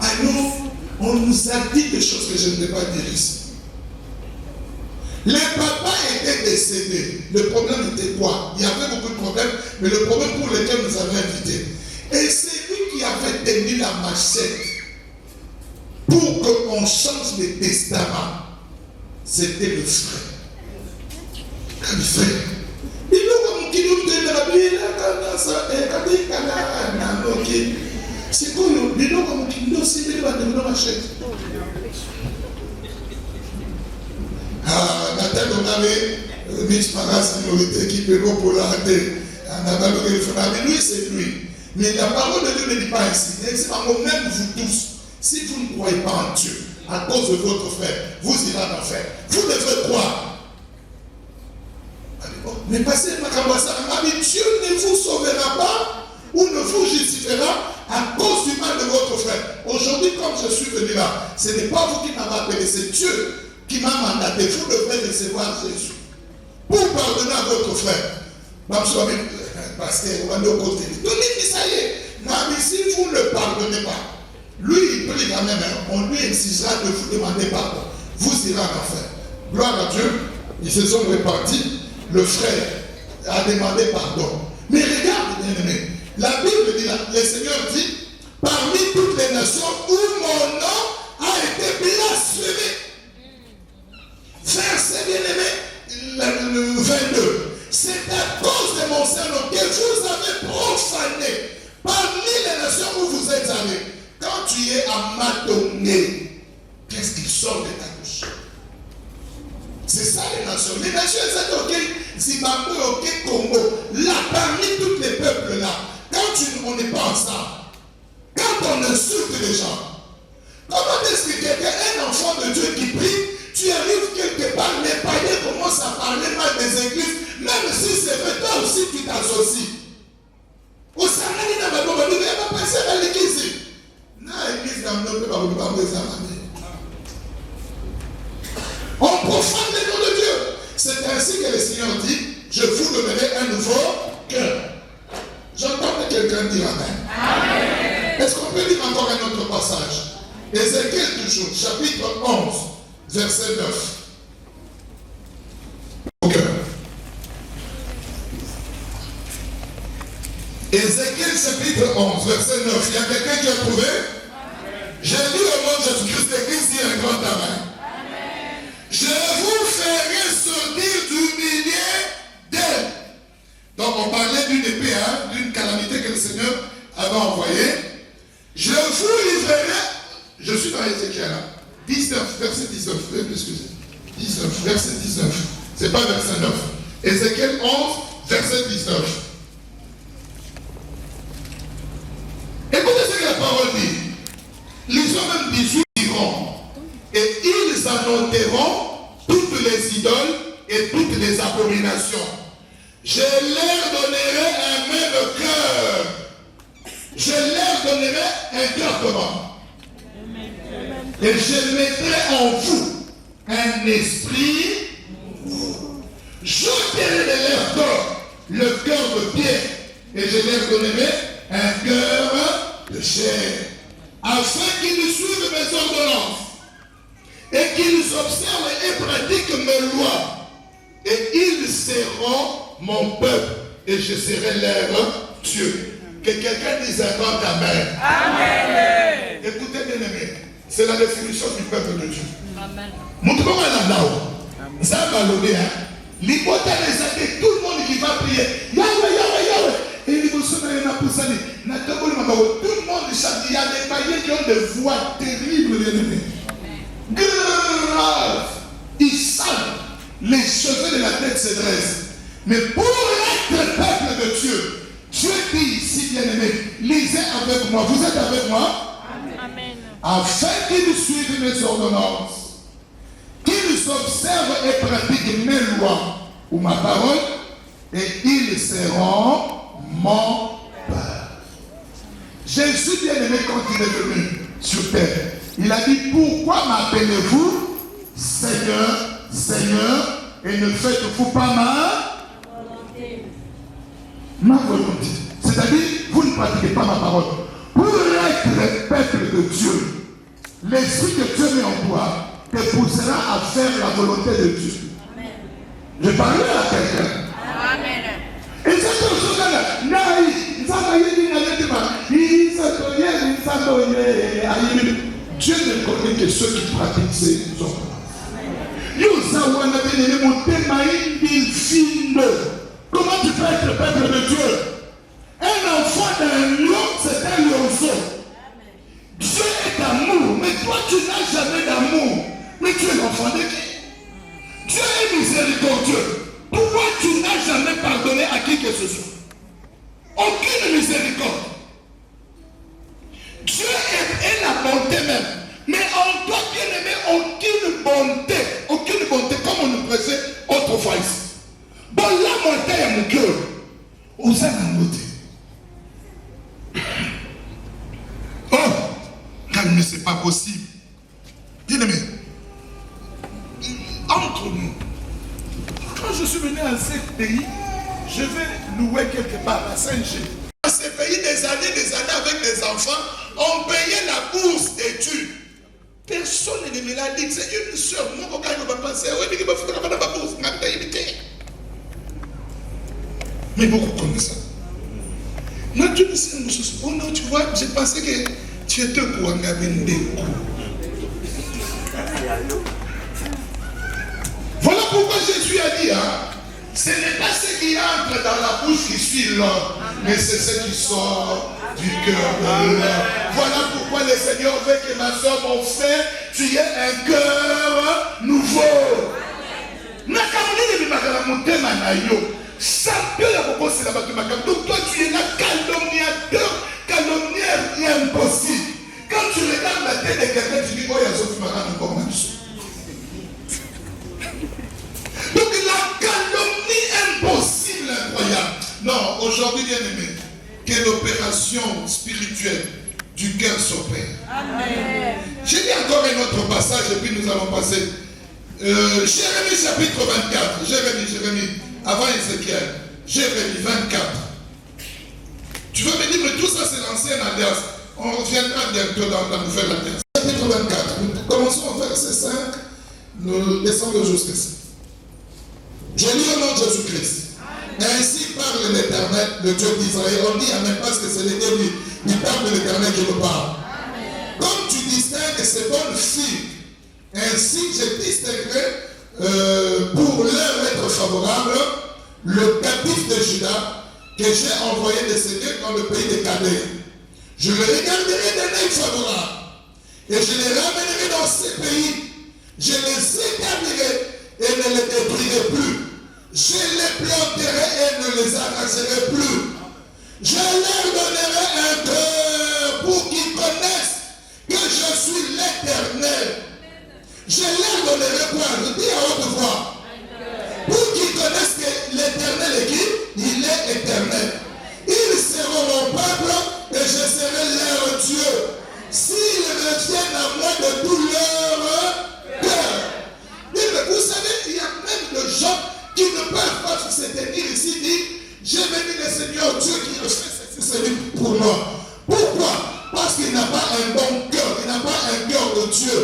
Alors, on nous a dit des choses que je ne vais pas dire ici. Les papas étaient décédés. Le problème était quoi? Il y avait beaucoup de problèmes, mais le problème pour lequel nous avons invité. Et c'est lui qui avait tenu la machette pour qu'on change le testament. C'était le frère. Le frère. Il nous dit que la Bible, c'est quoi? Il nous dit que la machette. Ah, Nathan, on avait Mitch Maras, qui peut pas pour l'arrêter. Mais lui, c'est lui. Mais la parole de Dieu ne dit pas ainsi. Elle dit, même vous tous, si vous ne croyez pas en Dieu, à cause de votre frère, vous irez en enfer. Vous devrez croire. Mais passez Dieu ne vous sauvera pas ou ne vous justifiera à cause du mal de votre frère. Aujourd'hui, comme je suis venu là, ce n'est pas vous qui m'avez appelé, c'est Dieu qui m'a mandaté. Vous devrez recevoir Jésus pour pardonner à votre frère. Parce que vous allez au côté. Ça y est. Non, mais si vous ne pardonnez pas, lui, il prie quand même. On lui exigera de vous demander pardon. Vous irez en enfer. Gloire à Dieu. Ils se sont répartis. Le frère a demandé pardon. Mais regarde, bien-aimé. La Bible dit là, le Seigneur dit, parmi toutes les nations où mon nom a été blasphémé. Verset bien-aimé, le 22. C'est à cause de mon Seigneur que vous avez profané parmi les nations où vous êtes allés. Quand tu es amadonné, qu'est-ce qui sort de ta bouche? C'est ça les nations. Les nations, c'est OK, Zimbabwe, OK, Congo. Là, parmi tous les peuples là, quand on n'est pas ensemble, quand on insulte les gens, comment est-ce que quelqu'un, un enfant de Dieu qui prie, tu arrives quelque part, les païens commencent à parler mal des églises, même si c'est vrai, toi aussi tu t'associes. Au Sarani, il n'y a pas passé à l'église. Non, l'église n'a pas on profane le nom de Dieu. C'est ainsi que le Seigneur dit, je vous donnerai un nouveau cœur. J'entends quelqu'un dire Amen. Amen. Est-ce qu'on peut lire encore un autre passage? Ézéchiel toujours, chapitre 11, verset 9. Ézéchiel chapitre 11, verset 9. Il y a quelqu'un qui a trouvé? J'ai lu au nom de Jésus-Christ, l'église dit un grand amen. Je vous ferai sortir du milieu d'elle. Donc on parlait d'une épée, d'une calamité que le Seigneur avait envoyée. Je vous livrerai, je suis dans Ézéchiel, 19, verset 19, excusez, 19, verset 19, c'est pas verset 9. Ézéchiel 11, verset 19. Écoutez ce que la parole dit. Lisons même 18 diront. Et ils annonceront toutes les idoles et toutes les abominations. Je leur donnerai un même cœur. Je leur donnerai un cœur comment? Et je mettrai en vous un esprit. J'ôterai de leur corps le cœur de pierre. Et je leur donnerai un cœur de chair. Afin qu'ils suivent mes ordonnances. Et qu'ils observent et pratiquent mes lois. Et ils seront mon peuple. Et je serai leur Dieu. Que quelqu'un dise un grand Amen. Amen. Écoutez bien aimé. C'est la définition du peuple de Dieu. Amen. Montre-moi là-haut. Ça va l'aider. L'hypothèse est tout le monde qui va prier. Yahweh, Yahweh, Yahweh. Et il vous sonne à tout le monde chante. Il y a des païens qui ont des voix terribles, bien aimés. Grave. Ils savent. Les cheveux de la tête se dressent. Mais pour être peuple de Dieu, Dieu dit ici, bien aimé, lisez avec moi. Vous êtes avec moi? Amen. Afin qu'ils suivent mes ordonnances, qu'ils observent et pratiquent mes lois ou ma parole, et ils seront mon peuple. Jésus, bien aimé, quand il est venu sur terre, il a dit, pourquoi m'appelez-vous Seigneur, Seigneur, et ne faites-vous pas ma volonté. C'est-à-dire, vous ne pratiquez pas ma parole. Pour être peuple de Dieu, l'esprit que Dieu met en toi te poussera à faire la volonté de Dieu. Amen. Je parlais à quelqu'un. Amen. Et c'est quelque chose là. Dieu ne connaît que ceux qui pratiquent ses ordonnances. Comment tu peux être le peuple de Dieu? Un enfant d'un lion, c'est un lionceau. Dieu est amour, mais toi tu n'as jamais d'amour. Mais tu es l'enfant de qui? Dieu est miséricordieux. Pourquoi tu n'as jamais pardonné à qui que ce soit? Aucune miséricorde. Dieu est la bonté même. Mais en toi, bien aimé, aucune bonté, comme on nous prêchait autrefois ici. Bon, la montée est mon cœur. Vous avez la beauté. Oh, mais c'est pas possible. Bien aimé, entre nous, quand je suis venu à ce pays, je vais louer quelque part à Saint-Gilles. Dans ces pays, des années avec des enfants, on payait la bourse d'études. Personne ne me l'a dit. C'est une soeur. Moi, quand je vais passer, oui, mais il va faire la bourse. Mais beaucoup connaissent ça. Moi, tu me sais, oh non, tu vois, j'ai pensé que tu étais au courant de Voilà pourquoi Jésus a dit, ce n'est pas ce qui entre dans la bouche qui suit l'homme, mais c'est ce qui sort du cœur de l'homme. Voilà pourquoi le Seigneur veut que ma soeur, mon frère, tu aies un cœur nouveau. Donc toi tu es là calomniaire et impossible. Quand tu regardes la tête de quelqu'un, tu dis, oh, il y a Sophie Macan encore même. Donc la calomnie impossible, incroyable. Non, aujourd'hui, bien aimé, que l'opération spirituelle du cœur s'opère. Amen. J'ai dit encore un autre passage et puis nous allons passer. Jérémie chapitre 24. Jérémie, avant Ézéchiel. Jérémie 24. Tu vas me dire, mais tout ça c'est l'ancienne alliance. On reviendra bientôt dans la nouvelle alliance. Chapitre 24. Nous commençons au verset 5. Nous descendons jusqu'à 6. Je lis au nom de Jésus-Christ. Ainsi parle l'Éternel, le Dieu d'Israël. On dit Amen parce que c'est le Dieu du peuple de l'Éternel qui nous parle. Comme tu distingues ces bonnes filles, ainsi je distinguerai pour leur être favorable le captif de Juda que j'ai envoyé descendre dans le pays des Chaldéens. Je le regarderai d'un œil favorable et je les ramènerai dans ces pays. Je les établirai et ne les détruirai plus. Je les planterai et ne les Je leur donnerai quoi? Je dis à haute voix. Pour qu'ils connaissent que l'Éternel est qui? Il est éternel. Ils seront mon peuple et je serai leur Dieu. S'ils reviennent à moi de tout leur cœur. Mais vous savez, il y a même des gens qui ne peuvent pas se tenir ici, dire, j'ai béni le Seigneur Dieu qui a fait ceci pour moi. Pourquoi? Parce qu'il n'a pas un bon cœur, il n'a pas un cœur de Dieu.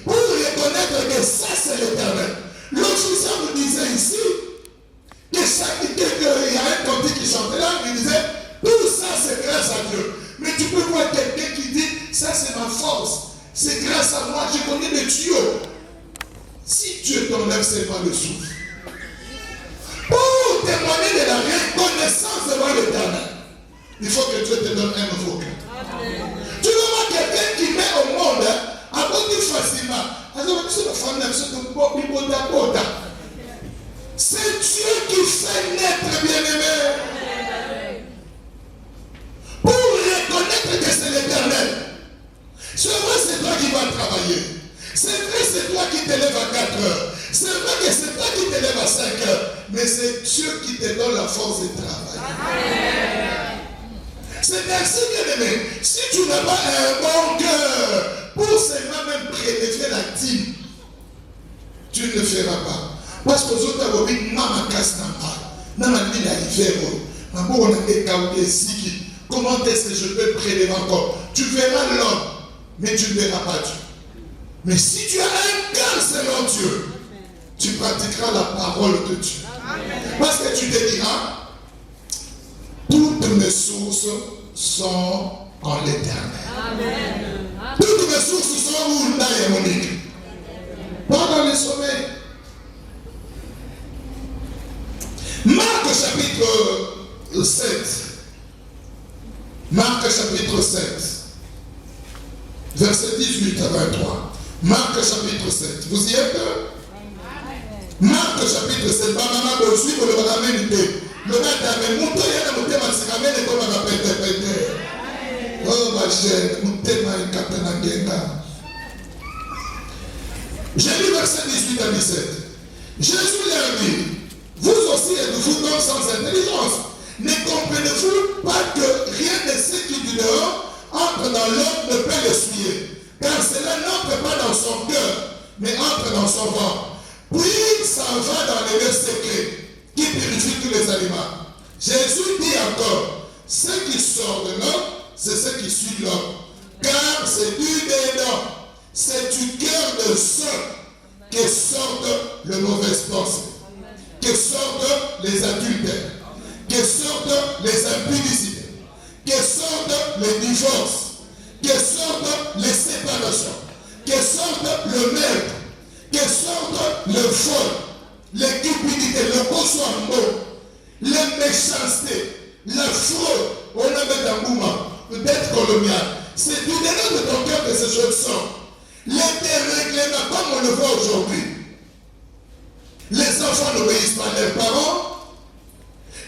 Pour reconnaître que ça c'est l'éternel. L'officier nous disait ici que il y a un cantique qui chantait là, il disait tout ça c'est grâce à Dieu. Mais tu peux voir quelqu'un qui dit ça c'est ma force, c'est grâce à moi, je connais le tuyau. Si Dieu t'enlève seulement le souffle, pour témoigner de la reconnaissance devant l'éternel, il faut que Dieu te donne un nouveau cœur. Tu veux voir quelqu'un qui met au monde à côté facilement. C'est Dieu qui fait naître, bien-aimé. Pour reconnaître que c'est l'éternel. C'est vrai, c'est toi qui vas travailler. C'est vrai, c'est toi qui te lèves à 4 heures. C'est vrai que c'est toi qui te lèves à 5 heures. Mais c'est Dieu qui te donne la force de travailler. C'est ainsi, bien-aimé. Si tu n'as pas un bon cœur pour seulement même prélever la dîme, tu ne le feras pas. Parce que les autres ont dit, maman casse n'a pas. Maman dit, la hiver, maman on a des caoutés ici. Comment est-ce que je peux prélever encore? Tu verras l'homme, mais tu ne verras pas Dieu. Mais si tu as un cœur selon Dieu, tu pratiqueras la parole de Dieu. Parce que tu te diras, toutes mes sources sont en l'éternel. Toutes mes sources sont où? Dans les Monique. Pas dans les sommets. Marc chapitre 7. Marc chapitre 7. Verset 18 à 23. Marc chapitre 7. Vous y êtes? Marc chapitre 7. Maman, vous suivez le ramène. Le matin, mais mon toit, il y a un thème à se ramener comme on appelle pété. Oh ma chère, mon thème à un capitaine. J'ai lu verset 18 à 17. Jésus leur dit, vous aussi êtes-vous comme sans intelligence. Ne comprenez-vous pas que rien de ce qui du dehors entre dans l'homme ne peut l'essuyer, car cela n'entre pas dans son cœur, mais entre dans son ventre. Puis s'en va dans les lieux secrets qui purifie tous les aliments. Jésus dit encore, ce qui sort de l'homme, c'est ce qui suit l'homme. Car c'est du dedans, c'est du cœur de sang que sortent les mauvaises pensées, que sortent les adultères, que sortent les impudicités, que sortent les divorces, que sortent les séparations, que sortent le meurtre, que sortent le vol, les cupidités, le consommement, les méchancetés, la fraude, on a mis un mouvement, peut-être colonial. C'est du dedans de ton cœur que ces choses sont. Les dérèglements, comme on le voit aujourd'hui. Les enfants n'obéissent pas à leurs parents.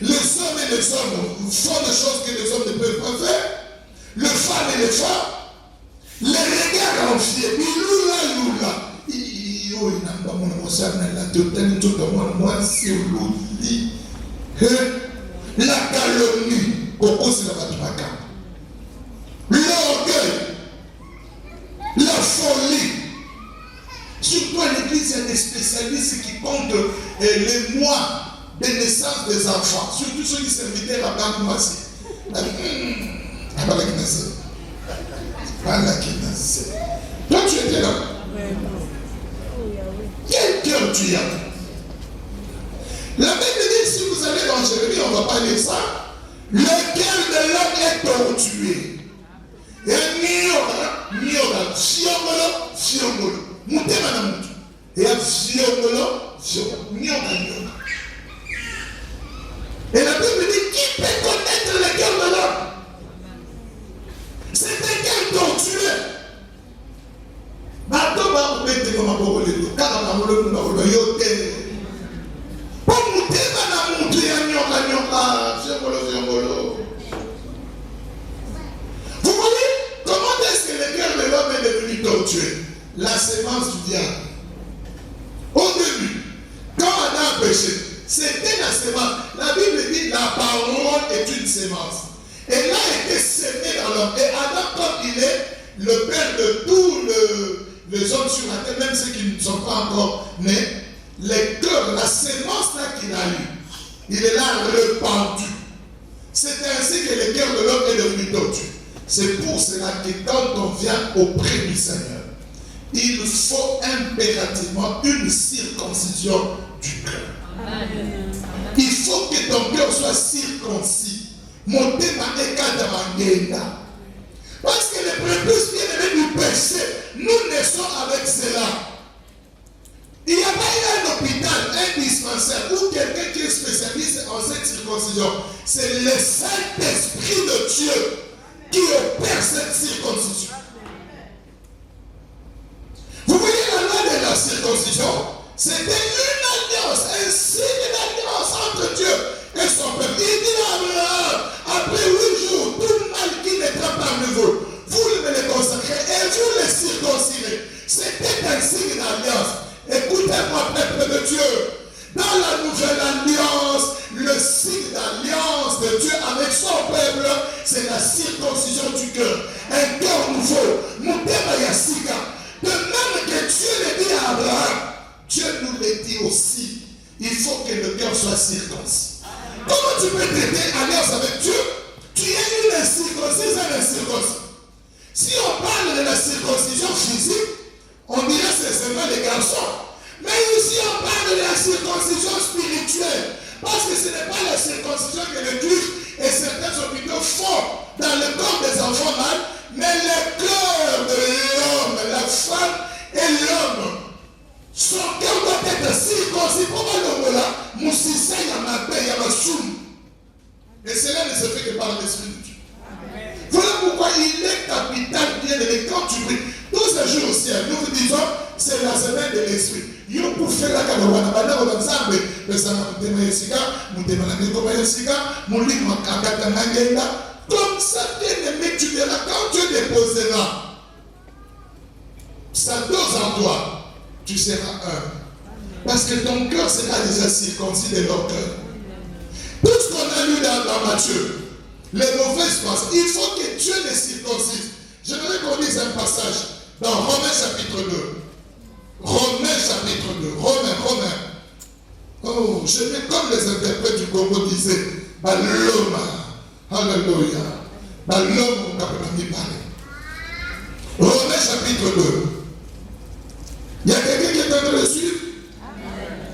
Les hommes et les hommes font des choses que les hommes ne peuvent pas faire. Les femmes et les femmes. Les regards enfiés. Loula. La calomnie. L'orgueil. La folie. Surtout à l'église, il y a des spécialistes qui comptent les mois de naissance des enfants. Surtout ceux qui s'invitaient à la banque massive. Toi, tu étais là. Quel cœur tu as? La Bible dit, si vous allez dans Jérémie, on ne va pas lire ça. Le cœur de l'homme est tortué. Et miora, fiongolo. Moutema na moutou. Et à fiongolo, miora. Et la Bible dit, qui peut connaître le cœur de l'homme? C'est un cœur tortué. Bato ba obete comme un le car na molo na yote. Pour moutema na moutou ya nyoka, fiongolo. Vous voyez comment est-ce que le cœur de l'homme est devenu tortueux? La sémence du diable. C'était la semence. La Bible dit la parole est une semence. Et là était semé dans l'homme. Et Adam, comme il est le père de tous les hommes sur la terre, même ceux qui ne sont pas encore nés, les cœurs, la semence là qu'il a eue, il est là répandu. C'est ainsi que le cœur de l'homme est devenu tordu. C'est pour cela que quand on vient auprès du Seigneur, il faut impérativement une circoncision du cœur. Il faut que ton cœur soit circoncis. Parce que les prépuces bien-aimés du péché, nous naissons avec cela. Il n'y a pas eu un hôpital, un dispensaire ou quelqu'un qui est spécialiste en cette circoncision. C'est le Saint-Esprit de Dieu qui opère cette circoncision. Vous voyez la loi de la circoncision? C'était une alliance, un signe d'alliance entre Dieu et son peuple. Il dit à Abraham, après 8 jours, tout le mal qui naîtra parmi vous, vous me les consacrez et vous les circoncirez. C'était un signe d'alliance. Écoutez-moi, peuple de Dieu. Dans la nouvelle alliance, le signe d'alliance de Dieu avec son peuple, c'est la circoncision du cœur. Un cœur nouveau. Moutema Yassika. De même que Dieu le dit à Abraham, Dieu nous le dit aussi. Il faut que le cœur soit circoncis. Comment tu peux traiter alliance avec Dieu? Tu es une incirconcis, un incirconcis. Si on parle de la circoncision physique, on dirait que c'est seulement les garçons. Mais ici, on parle de la circoncision spirituelle. Parce que ce n'est pas la circoncision que le Christ et certains hôpitaux font dans le corps des enfants mâles, mais le cœur de l'homme, la femme et l'homme. Son cœur doit être circoncis. Pourquoi l'homme là, Moussissa, Yamapé, Yamassoum. Et cela ne se fait que par l'Esprit de Dieu. Voilà pourquoi il est capital bien aimé quand tu pries. Tous ces jours au ciel, nous vous disons, c'est la semaine de l'Esprit. Yo pour faire la caravane, on va ensemble. Le Seigneur nous demande nous demande comme ça, bien aimé, tu verras quand Dieu déposera sa dose en toi, tu seras un. Parce que ton cœur sera déjà circoncis de leur cœur. Tout ce qu'on a lu dans Matthieu, les mauvaises pensées, il faut que Dieu les circoncise. J'aimerais qu'on lise un passage dans Romains chapitre 2. Romains chapitre 2. Romains. Oh, je vais comme les interprètes du Congo disaient, Baloma. Alléluia. Baloma, on a parlé. Romains chapitre 2. Il y a quelqu'un qui est en train de suivre?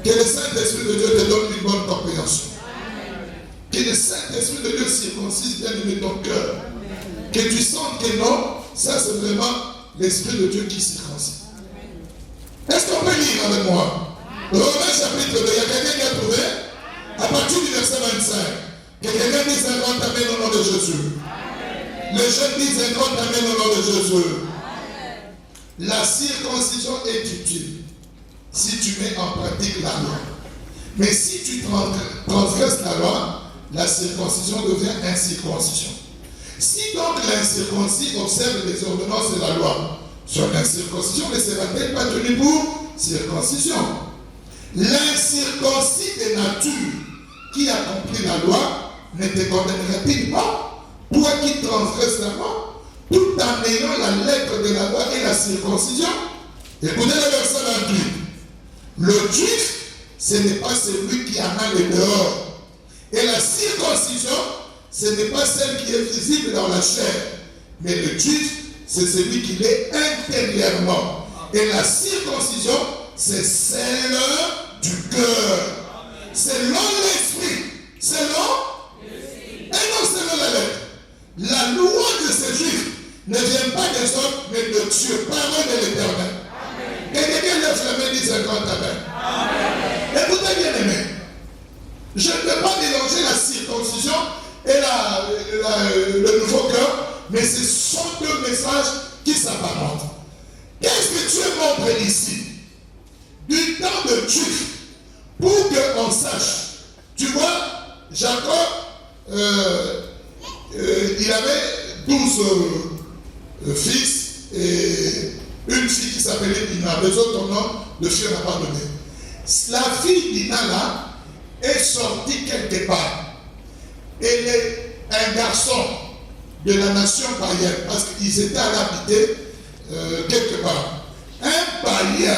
Que le Saint-Esprit de Dieu te donne une bonne compréhension. Que le Saint-Esprit de Dieu circoncise bien aimé ton cœur. Que tu sentes que non, ça c'est vraiment l'Esprit de Dieu qui circoncise. Est-ce qu'on peut lire avec moi? Romains chapitre 2, il y a quelqu'un qui a trouvé? À partir du verset 25. Que quelqu'un dise un grand amen au nom de Jésus. Les jeunes disent un grand amen au nom de Jésus. La circoncision est utile si tu mets en pratique la loi. Mais si tu transgresses la loi, la circoncision devient incirconcision. Si donc l'incirconcis observe les ordonnances de la loi, sur l'incirconcision ne sera-t-elle pas tenue pour circoncision? L'incirconcis de nature qui accomplit la loi ne te condamnera-t-il pas, toi qui transgresses la loi, tout en ayant la lettre de la loi et la circoncision? Écoutez le verset 28. Le juif, ce n'est pas celui qui en a le dehors. Et la circoncision, ce n'est pas celle qui est visible dans la chair. Mais le juif, c'est celui qui l'est intérieurement. Et la circoncision, c'est celle du cœur. Selon l'esprit. Selon l'esprit. Et non selon la lettre. La loi de ces juifs ne vient pas des hommes, mais de Dieu. Parole de l'Éternel. Et quelqu'un lève la main et dit un grand amen. Écoutez bien aimé. Je ne peux pas mélanger la circoncision et le nouveau cœur, mais ce sont deux messages qui s'apparentent. Qu'est-ce que Dieu montre ici? Du temps de Juif, pour qu'on sache. Tu vois, Jacob, il avait 12 fils et une fille qui s'appelait Dina. Les autres noms, le fils n'a pas donné. La fille Dina là, est sorti quelque part. Et un garçon de la nation païenne, parce qu'ils étaient à l'habiter quelque part. Un païen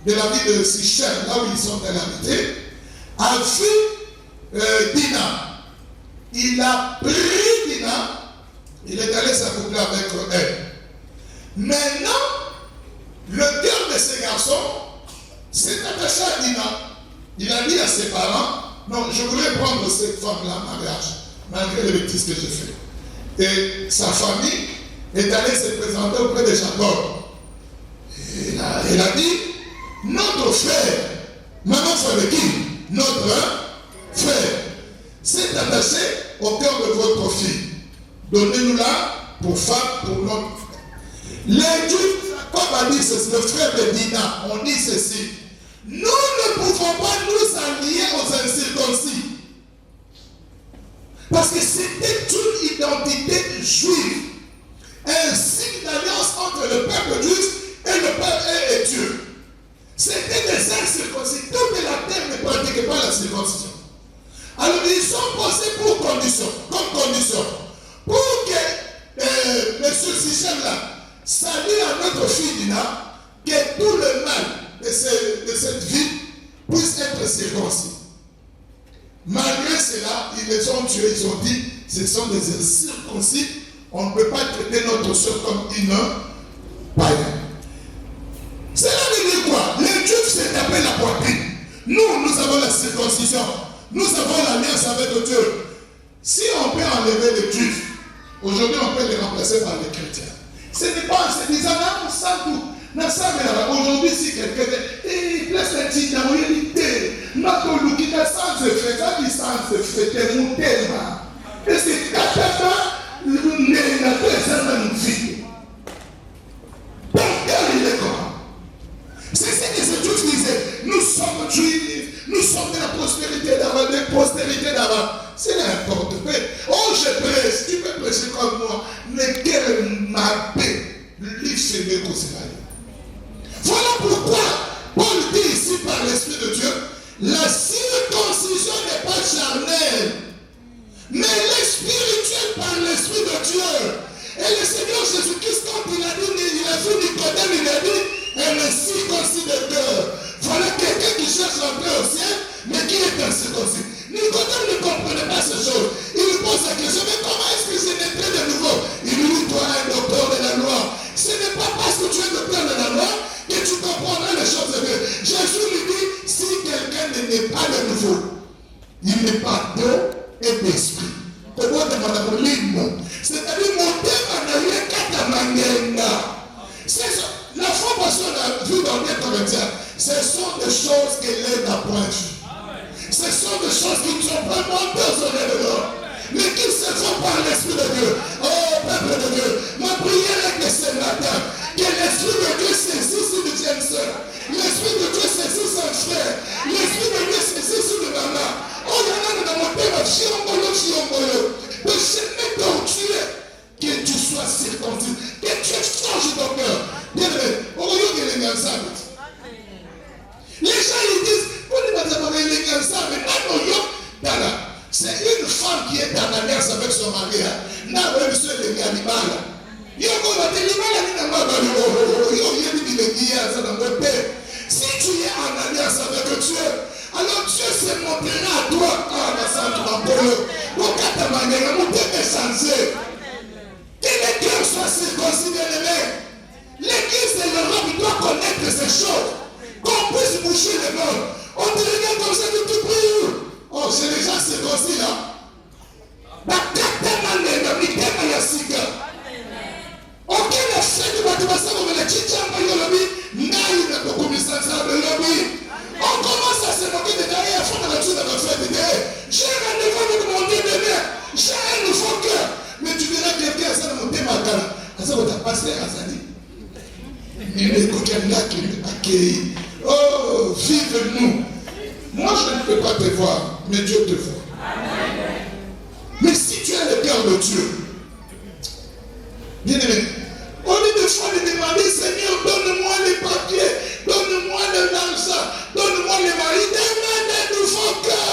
de la ville de Sichem, là où ils sont à l'habiter, a vu Dina. Il a pris Dina, il est allé s'accoupler avec elle. Maintenant, le cœur de ce garçon s'est attaché à Dina. Il a dit à ses parents, non, je voulais prendre cette femme-là en mariage, malgré les bêtises que j'ai faites. Et sa famille est allée se présenter auprès de Jacob. Et elle a dit, notre frère, maintenant frère de qui? Notre frère s'est attaché au cœur de votre fille. Donnez-nous-la pour femme, pour notre frère. Les Juifs, comme a dit le frère de Dina, on dit ceci. Nous ne pouvons pas nous allier aux incirconcis. Parce que c'était une identité juive. Un signe d'alliance entre le peuple juif et le peuple et Dieu. C'était des incirconcis. Toute la terre ne pratiquait pas la circoncision. Alors ils sont posés pour condition, comme condition, pour que M. Sichem-là salue à notre fille Dina, que tout le mal de cette vie puisse être circoncis. Malgré cela, ils les ont tués, ils ont dit, ce sont des circoncis, on ne peut pas traiter notre soeur comme une païenne. Cela veut dire quoi? Les Juifs s'est tapé la poitrine. Nous avons la circoncision. Nous avons l'alliance avec Dieu. Si on peut enlever les Juifs, aujourd'hui on peut les remplacer par les chrétiens. Ce n'est pas en se disant, non, ça tout. Aujourd'hui, si quelqu'un dit, place la petite réalité, notre look, il a sans effet, ça dit sans effet, c'est mon thème. Et c'est catastrophe, nous n'avons pas ça dans nos vies. Donc, il est comment? C'est ce que ces Juifs disaient. Nous sommes juifs, nous sommes de la prospérité d'avant, de postérité d'avant. C'est n'importe quoi. Oh, je prêche, tu peux prêcher comme moi, mais quelle ma paix. Le livre, c'est mieux que c'est. Voilà pourquoi Paul dit ici par l'Esprit de Dieu, la circoncision n'est pas charnelle, mais elle est spirituelle par l'Esprit de Dieu. Et le Seigneur Jésus-Christ, quand il a vu Nicodème, il a dit, elle est circoncis de cœur. Voilà quelqu'un qui cherche l'entrée au ciel, mais qui est incirconcis. Nicodème ne comprenait pas ces choses. Il lui pose la question, mais comment est-ce que je naîtrai de nouveau? Il lui dit, toi, un docteur de la loi. Ce n'est pas parce que tu es docteur de la loi que tu comprendras les choses de Dieu. Jésus lui dit, si quelqu'un ne naît pas de nouveau, il n'est pas d'eau et d'esprit. Comment demande l'hymne? C'est-à-dire, mon thème n'a rien qu'à ta manière. La foi parce qu'on a vu dans les Corinthiens, ce sont des choses que l'aide n'a point vues. Ce sont des choses qui ne sont pas montées aux oreilles de l'homme, mais qui se font par l'Esprit de Dieu. Oh, peuple de Dieu, ma prière est que ce matin, que l'Esprit de Dieu saisisse une deuxième sœur, l'Esprit de Dieu saisisse un frère, l'Esprit de Dieu saisisse une maman. Oh, il y en a dans mon thème, de chemin tortueux, que tu sois circoncis, que tu changes ton cœur. Bien aimé, au lieu de les ensemble. Les gens ils disent, c'est une femme qui est en alliance avec son mari. Si tu es en alliance avec Dieu, alors Dieu se montrera à toi. Que les cœurs soient circoncis, l'Église de l'Europe doit connaître ces choses. Qu'on puisse boucher les morts. On te regarde comme ça que tu pries. Oh, c'est les gens circoncis là. Aucun effet de motivation comme les chichamba yolobi, n'aille de commissaire de lobby. On commence à se moquer de derrière, il faut dans la chose de notre frère de derrière. J'ai un rendez-vous avec mon Dieu demain. J'ai un nouveau cœur. Mais tu diras quelqu'un, ça ne monte pas calme. Ça va te passer à Zani. Il est quelqu'un qui accueille. Oh, vive-nous. Moi, je ne peux pas te voir, mais Dieu te voit. Amen. Mais si tu as le cœur de Dieu, bien aimé, au lieu de fois de demander, Seigneur, donne-moi les papiers, donne-moi l'argent, donne-moi les maris, demande un nouveau cœur.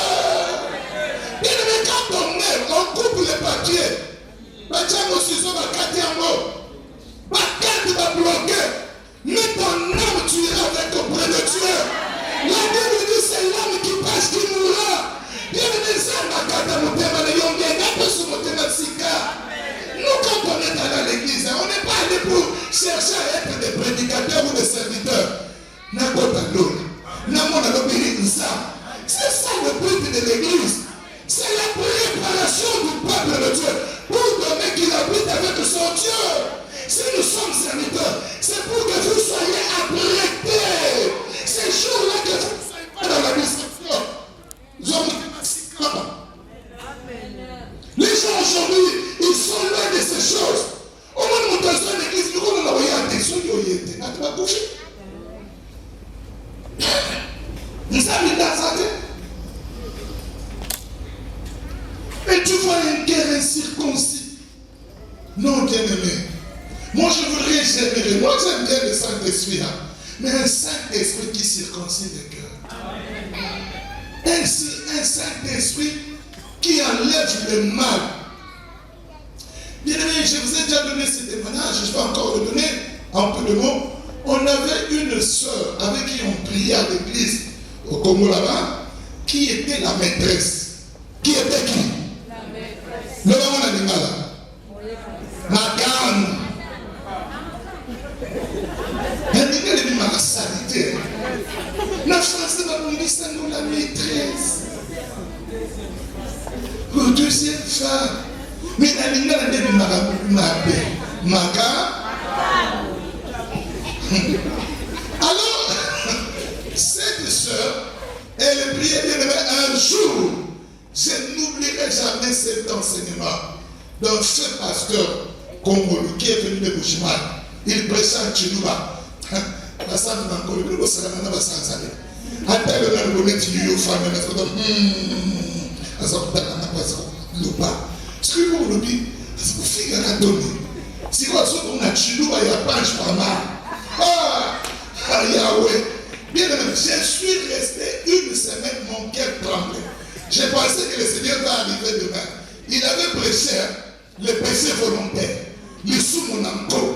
but de l'église. C'est la préparation du peuple de Dieu pour donner qu'il habite avec son Dieu. Si nous sommes serviteurs, c'est pour que vous soyez apprêtés. Ces jours-là que vous ne soyez pas dans l'administration. Les gens aujourd'hui, ils sont loin de ces choses. Au moins, nous sommes dans l'église, nous avons attention, nous avons pas bouffé. Nous avons mis dans sa tête. Et tu vois un cœur incirconcis. Non, bien-aimé. Moi, je voudrais générer. Moi, j'aime bien le Saint-Esprit. Hein, mais un Saint-Esprit qui circoncise le cœur. Un Saint-Esprit qui enlève le mal. Bien-aimé, je vous ai déjà donné ce témoignage. Je vais encore le donner en peu de mots. On avait une sœur avec qui on priait à l'église au Congo là-bas, qui était la maîtresse. Qui était qui? La maîtresse. Le maman animal là. Madame. Elle dit ma salité. La français va nous dire ça, nous la maîtresse. Au deuxième femme. Mais la ligne a dit alors, cette sœur, elle priait bien un jour. Je n'oublierai jamais cet enseignement d'un feu pasteur congolais qui est venu de Bushman. Il prêchait à Chinuba. La salle de Mangolo, le Salamana va s'en aller. À tel moment, le bonnet du Yofan, le maître de Lupa. Ce que vous le dites, c'est pour faire un donné. Si vous avez un Chinuba, il n'y a pas de mal. Ah, Yahweh. Bien aimé, je suis resté une semaine, mon cœur tremblait. J'ai pensé que le Seigneur va arriver demain. Il avait prêché le péché volontaire, le sous-mon-encore.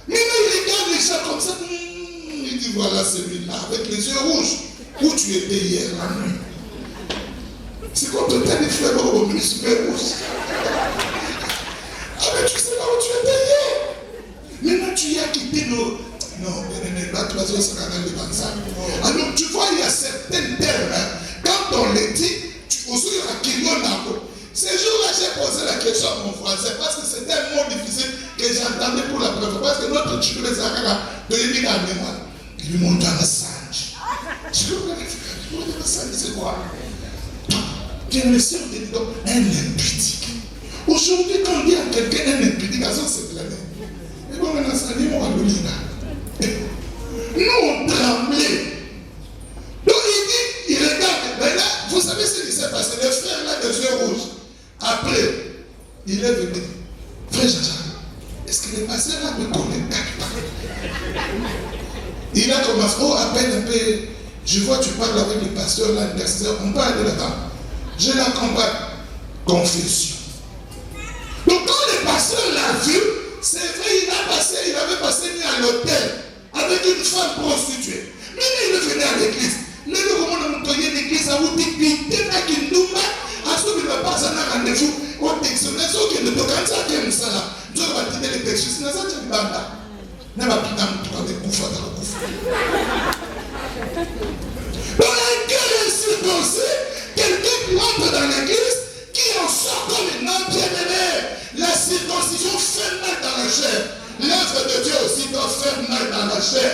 Mais il regarde les gens comme ça. Il dit voilà celui-là, avec les yeux rouges. Où tu étais hier la nuit? C'est quoi peut-être les frères au ministre rouge? Ah, mais tu sais là où tu étais hier. Maintenant tu y as quitté nos. Non, là tu vas dire ce canal de Banza. Alors tu vois, il y a certaines terres, hein, quand on les dit, aussi il y a Kilonako. Ces jours-là, j'ai posé la question à mon français parce que c'était un mot difficile que j'entendais pour la première fois. Parce que notre chico les a de l'émigre à mémoire. Il lui montre un Assange. Je lui montre un Assange, c'est quoi? Bien, le Seigneur dit donc un impudique. Aujourd'hui, quand on dit à quelqu'un un impudique, à ça c'est plané. Et bon, maintenant, ça dit, on va le lire. Nous, on tremblait. Donc, il dit, il regarde. Mais là, vous savez ce qui s'est passé. Le frère là, des yeux rouges. Après, il est venu. Frère Jean-Jacques, est-ce que le pasteur là me connaît? Il a commencé, oh, à peine un peu. Je vois, tu parles avec le pasteur là, on peut aller là-bas. Je l'accompagne. Confession. Donc, quand le pasteur l'a vu, c'est vrai, il avait passé nuit à l'hôtel avec une femme prostituée. Mais il est venu à l'église. Nous avons monté l'église à Outikpi, à Kindumba, à ce qu'il ne va pas un rendez-vous au texte. Mais ce qui ne peut pas être comme ça, nous avons dit les textes, nous avons dit Banda. Nous avons dit que nous avons dans un cœur incirconcis, quelqu'un qui entre dans l'église, qui en sort comme une homme bien-aimé. La circoncision fait mal dans la chair. L'œuvre de Dieu aussi doit faire mal dans la chair.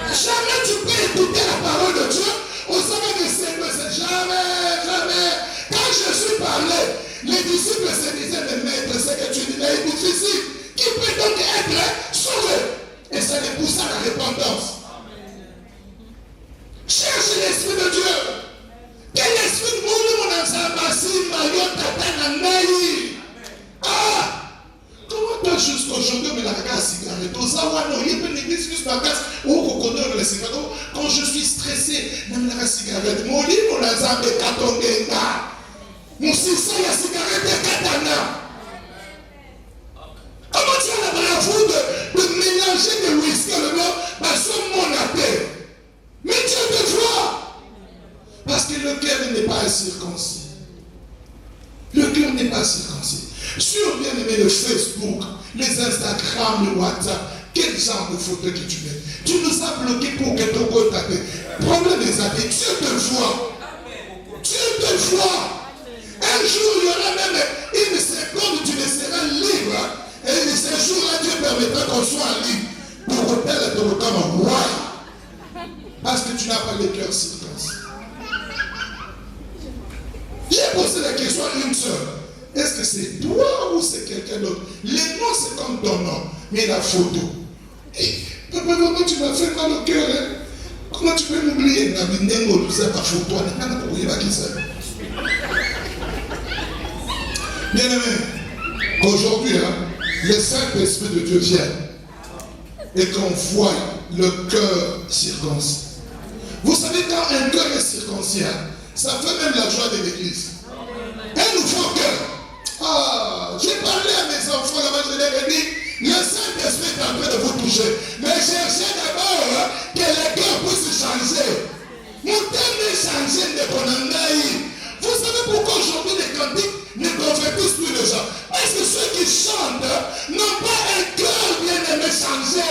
Jamais tu peux écouter la parole de Dieu au sommet de c'est jamais, jamais. Quand Jésus parlait, les disciples se disaient, mais maître, ce que tu dis là est difficile. Qui peut donc être sauvé? Et ça les pousse à la repentance. Cherche l'Esprit de Dieu. Quel esprit de monde mon ensemble, Mario Tata Nangaï? Ah! Comment toi jusqu'aujourd'hui, mais la cigarette, il y a une église jusqu'à la casse, où on connaît les cigarettes. Quand je suis stressé, même la cigarette, mon lit, mon ensemble est katongenga. Mon sissa, il y a cigarette et katana. Comment tu as la bravoure de mélanger des whisky le nom, parce que mon appel? Mais Dieu te voit. Parce que le cœur n'est pas circoncis. Le cœur n'est pas circoncis. Sur bien aimé le Facebook, les Instagram, le WhatsApp, quel genre de photo que tu mets? Tu nous as bloqué pour que ton compte t'appelle. Problème des amis, Dieu te voit. foi. Un jour, il y aura même une seconde où tu ne seras libre. Et ce jour-là, Dieu permettra qu'on soit libre. Pour repérer ton comme roi. Parce que tu n'as pas le cœur circoncis. J'ai posé la question à une seule. Est-ce que c'est toi ou c'est quelqu'un d'autre? Les noms, c'est comme ton nom. Mais la photo. Et, papa, maman, tu m'as fait mal au cœur. Hein? Comment tu peux m'oublier? Ta photo. Bien aimé, aujourd'hui, hein, le Saint-Esprit de Dieu vient et qu'on voit le cœur circoncis. Vous savez, quand un cœur est circoncis, ça fait même la joie de l'église. Un nouveau cœur. Ah, j'ai parlé à mes enfants là-bas, je leur ai dit, le Saint-Esprit est en train de vous toucher. Mais cherchez d'abord que le cœur puisse changer. Mon thème est changé de Konangaï. Vous savez pourquoi aujourd'hui les cantiques ne convertissent plus les gens? Parce que ceux qui chantent n'ont pas un cœur bien aimé changé.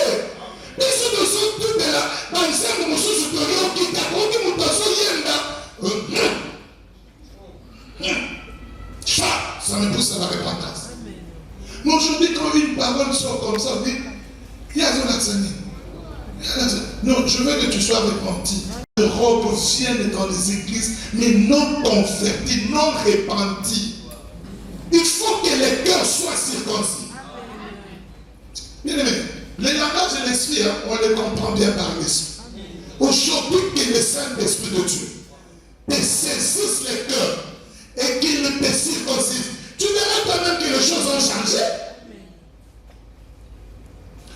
Et ceux qui sont tous là, dans le sein de mon sous-tutoriel, qui t'a compris mon tasson yenda. Ça me pousse à la repentance. Mais aujourd'hui, quand une parole sort comme ça, on dit, il y a un accent. Non, je veux que tu sois repenti. Les robes viennent dans les églises, mais non convertis, non repentis. Il faut que les cœurs soient circoncis. Bien aimé, les langages de l'esprit, hein, on les comprend bien par l'esprit. Aujourd'hui, que le Saint-Esprit de Dieu te saisisse les cœurs et qu'il te circoncise, tu verras toi-même que les choses ont changé.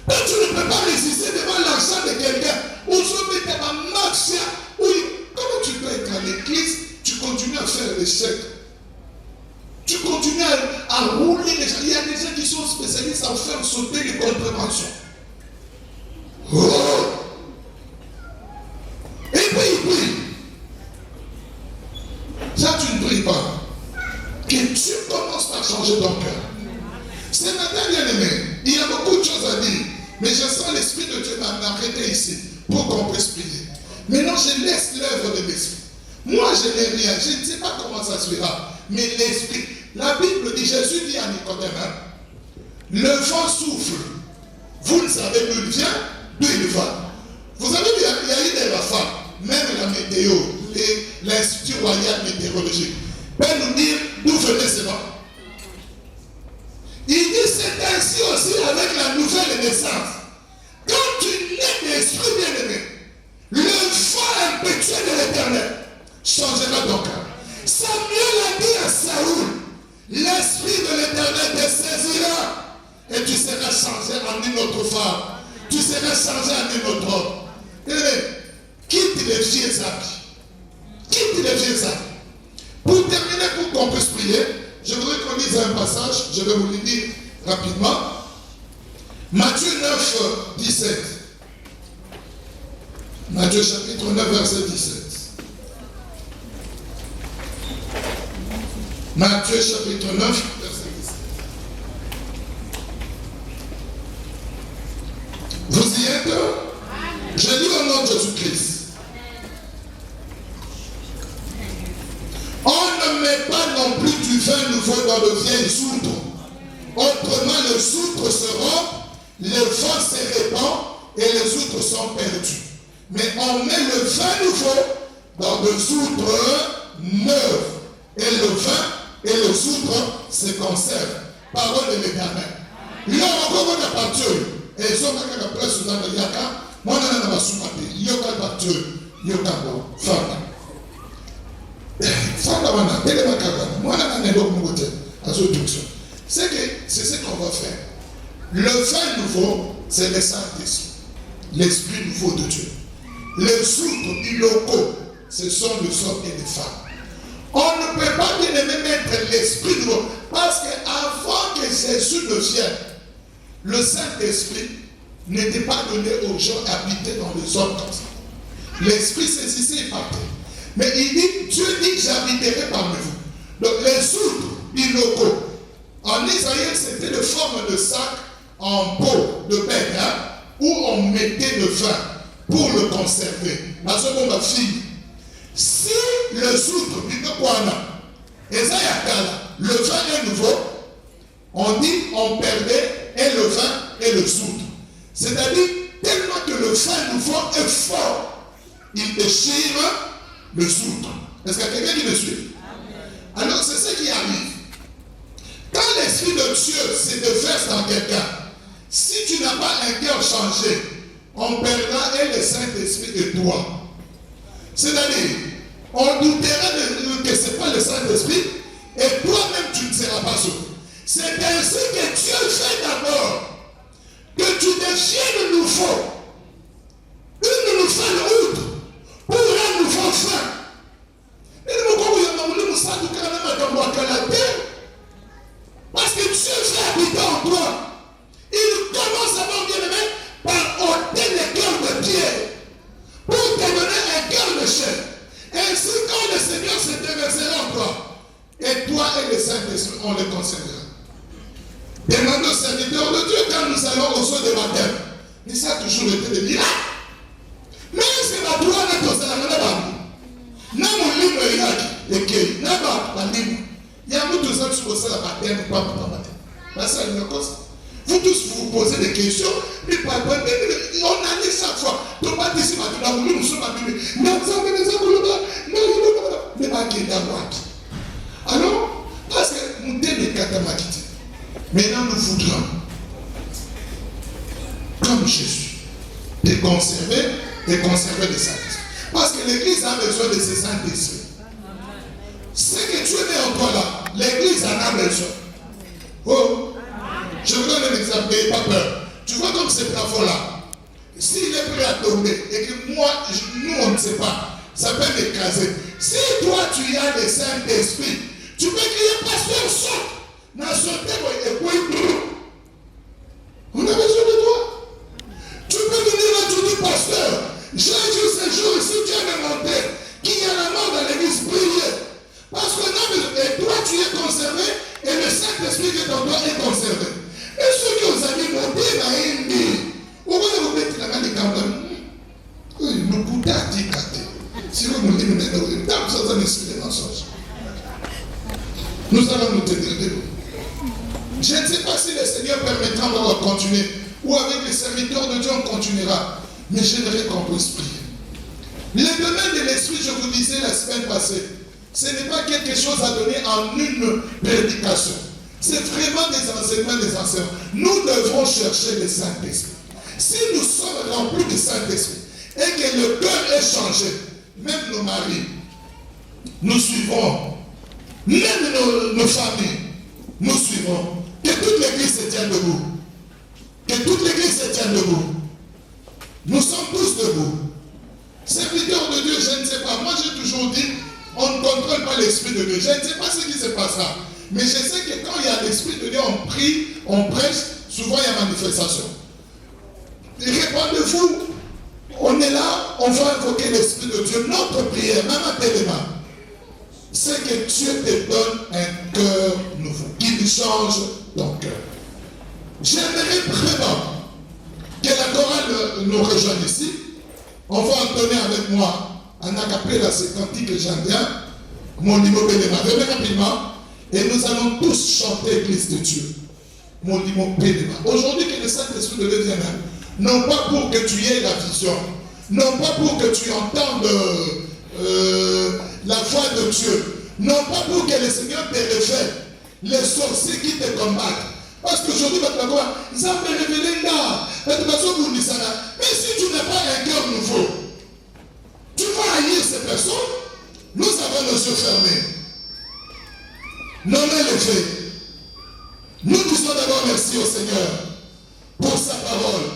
Et tu ne peux pas résister devant l'argent de quelqu'un. Aujourd'hui, tu es en marche. Oui, comment tu peux être à l'église, tu continues à faire des chèques. Tu continues à rouler les gens. Il y a des gens qui sont spécialistes à faire sauter les contraventions. Oh. Et puis il prie. Ça, tu ne pries pas. Que tu commences par changer ton cœur. Ce matin, bien aimé, il y a beaucoup de choses à dire. Mais je sens l'Esprit de Dieu m'arrêter ici pour qu'on puisse prier. Maintenant, je laisse l'œuvre de l'Esprit. Moi, je n'ai rien. Je ne sais pas comment ça se fera. Mais l'Esprit, la Bible dit, Jésus dit à Nicodème, le vent souffle. Vous ne savez d'où il vient, d'où il va. Vous savez, il y a eu des rafales, même la météo et l'Institut royal météorologique peut nous dire d'où venait ce vent. Il dit, c'est ainsi aussi avec la nouvelle naissance. Quand tu nais d'esprit bien-aimé, le vent impétueux de l'Éternel changera ton cœur. Samuel a dit à Saoul, l'Esprit de l'Éternel te saisira et tu seras changé en une autre femme. Tu seras changé en une autre homme. Quitte les vieux habits. Quitte les vieux habits. Pour terminer, pour qu'on puisse prier, je voudrais qu'on lise un passage, je vais vous le dire rapidement. Matthieu 9, 17. Matthieu chapitre 9, verset 17. Matthieu chapitre 9, verset 17. Vous y êtes? Je lis au nom de Jésus-Christ. On ne met pas non plus du vin nouveau dans le vieil soutre. Autrement, le soutre se rompt, le vin se répand et les outres sont perdus. Mais on met le vin nouveau dans le soutre neuf. Et le vin et le soutre se conservent. Parole de l'Éternel. Il y a encore une partie. Et ils sont dans la place dans le Yaka. Moi, je n'ai pas soupapé. Il y a une partie. Il y a une femme. C'est ce qu'on va faire. Le vin nouveau, c'est le Saint-Esprit, l'Esprit nouveau de Dieu. Les soutres du locaux, ce sont les hommes et les femmes. On ne peut pas bien aimer mettre l'Esprit nouveau, parce qu'avant que Jésus ne vienne, le Saint-Esprit n'était pas donné aux gens habités dans les hommes comme ça. L'Esprit saisissait et partait. Mais il dit, Dieu dit, j'habiterai parmi vous. Donc les soutres du locaux, en Israël, c'était de forme de sac en peau de bête, où on mettait le vin pour le conserver. À ce moment, ma fille, si le soutre du Kwana Et ça, le vin est nouveau. On dit on perdait et le vin et le soude. C'est-à-dire, tellement que le vin nouveau est fort, il déchire le soude. Est-ce qu'il y a quelqu'un qui me suit? Alors, c'est ce qui arrive. Quand l'Esprit de Dieu se déverse dans quelqu'un, si tu n'as pas un cœur changé, on perdra et le Saint-Esprit et toi. C'est-à-dire, on doutera que ce n'est pas le Saint-Esprit et toi-même tu ne seras pas sauvé. C'est ainsi que Dieu fait d'abord que tu deviennes nouveau. Une nouvelle route pour un nouveau fin. Parce que Dieu fait habiter en toi. Il commence d'abord, bien aimé, par ôter le cœur de pierre pour te donner un cœur de chair. Ainsi, quand le Seigneur se déversera en toi, et toi et le Saint-Esprit, on le conservera. Demande au serviteur de Dieu quand nous allons au sol de baptême. Mais ça a toujours été des miracles. Mais c'est la droite de ton salaire là-bas. N'a mon livre et n'a pas la livre. Il y a beaucoup de gens qui posent la baptême ou pas pour baptême. Ça, il y a cause. Vous tous vous posez des questions, mais on a dit chaque fois. Donc, pas d'ici, nous sommes abîmés. Mais pas qu'il y a alors, parce que nous devons katamakiti. Maintenant, nous voudrons, comme Jésus, te conserver et conserver le Saint-Esprit. Parce que l'Église a besoin de ce Saint-Esprit. Ce que tu es en toi là, l'Église en a besoin. Oh, je vous donne un exemple, n'ayez pas peur. Tu vois comme ce plafond-là, s'il est prêt à tomber et que moi, nous on ne sait pas, ça peut m'écraser. Si toi tu as le Saint-Esprit, tu peux crier pasteur saute. On a besoin de toi. Tu peux venir là, tu dis pasteur, j'ai dit ce jour ici, tu as demandé qu'il y a la mort dans l'église, prier. Parce que et toi tu es conservé et le Saint-Esprit qui est en toi est conservé. Et ceux qui ont amis m'ont dit, on va vous mettre la main de Cameroun. Nous pouvons dire si vous nous dites, nous allons esprit de mensonge. Nous allons nous tenir debout. Je ne sais pas si le Seigneur permettra de continuer ou avec les serviteurs de Dieu on continuera. Mais j'aimerais qu'on puisse prier. Le domaine de l'esprit, je vous disais la semaine passée, ce n'est pas quelque chose à donner en une prédication. C'est vraiment des enseignements. Nous devons chercher le Saint-Esprit. Si nous sommes remplis du Saint-Esprit et que le cœur est changé, même nos maris, nous suivons, même nos familles, nous suivons. Que toute l'église se tienne debout. Que toute l'église se tienne debout. Nous sommes tous debout. Serviteurs de Dieu, je ne sais pas. Moi, j'ai toujours dit, on ne contrôle pas l'Esprit de Dieu. Je ne sais pas ce qui se passera. Mais je sais que quand il y a l'Esprit de Dieu, on prie, on prêche, souvent il y a manifestation. Répondez-vous. On est là, on va invoquer l'Esprit de Dieu. Notre prière, même à tes mains, c'est que Dieu te donne un cœur nouveau, qu'il change ton cœur. J'aimerais vraiment que la chorale nous rejoigne ici. On va entonner avec moi un acapella, c'est cantique que j'aime bien, mon niveau bénéma. Venez rapidement et nous allons tous chanter Église de Dieu. Mon niveau bénéma. Aujourd'hui, que le Saint-Esprit de Dieu vienne, non pas pour que tu aies la vision, non pas pour que tu entendes la voix de Dieu, non pas pour que le Seigneur te révèle les sorciers qui te combattent. Parce qu'aujourd'hui, ils ont révélé là. Mais si tu n'as pas un cœur nouveau, tu vas haïr ces personnes. Nous avons nos yeux fermés. Nos mains levées. Nous disons d'abord merci au Seigneur pour sa parole.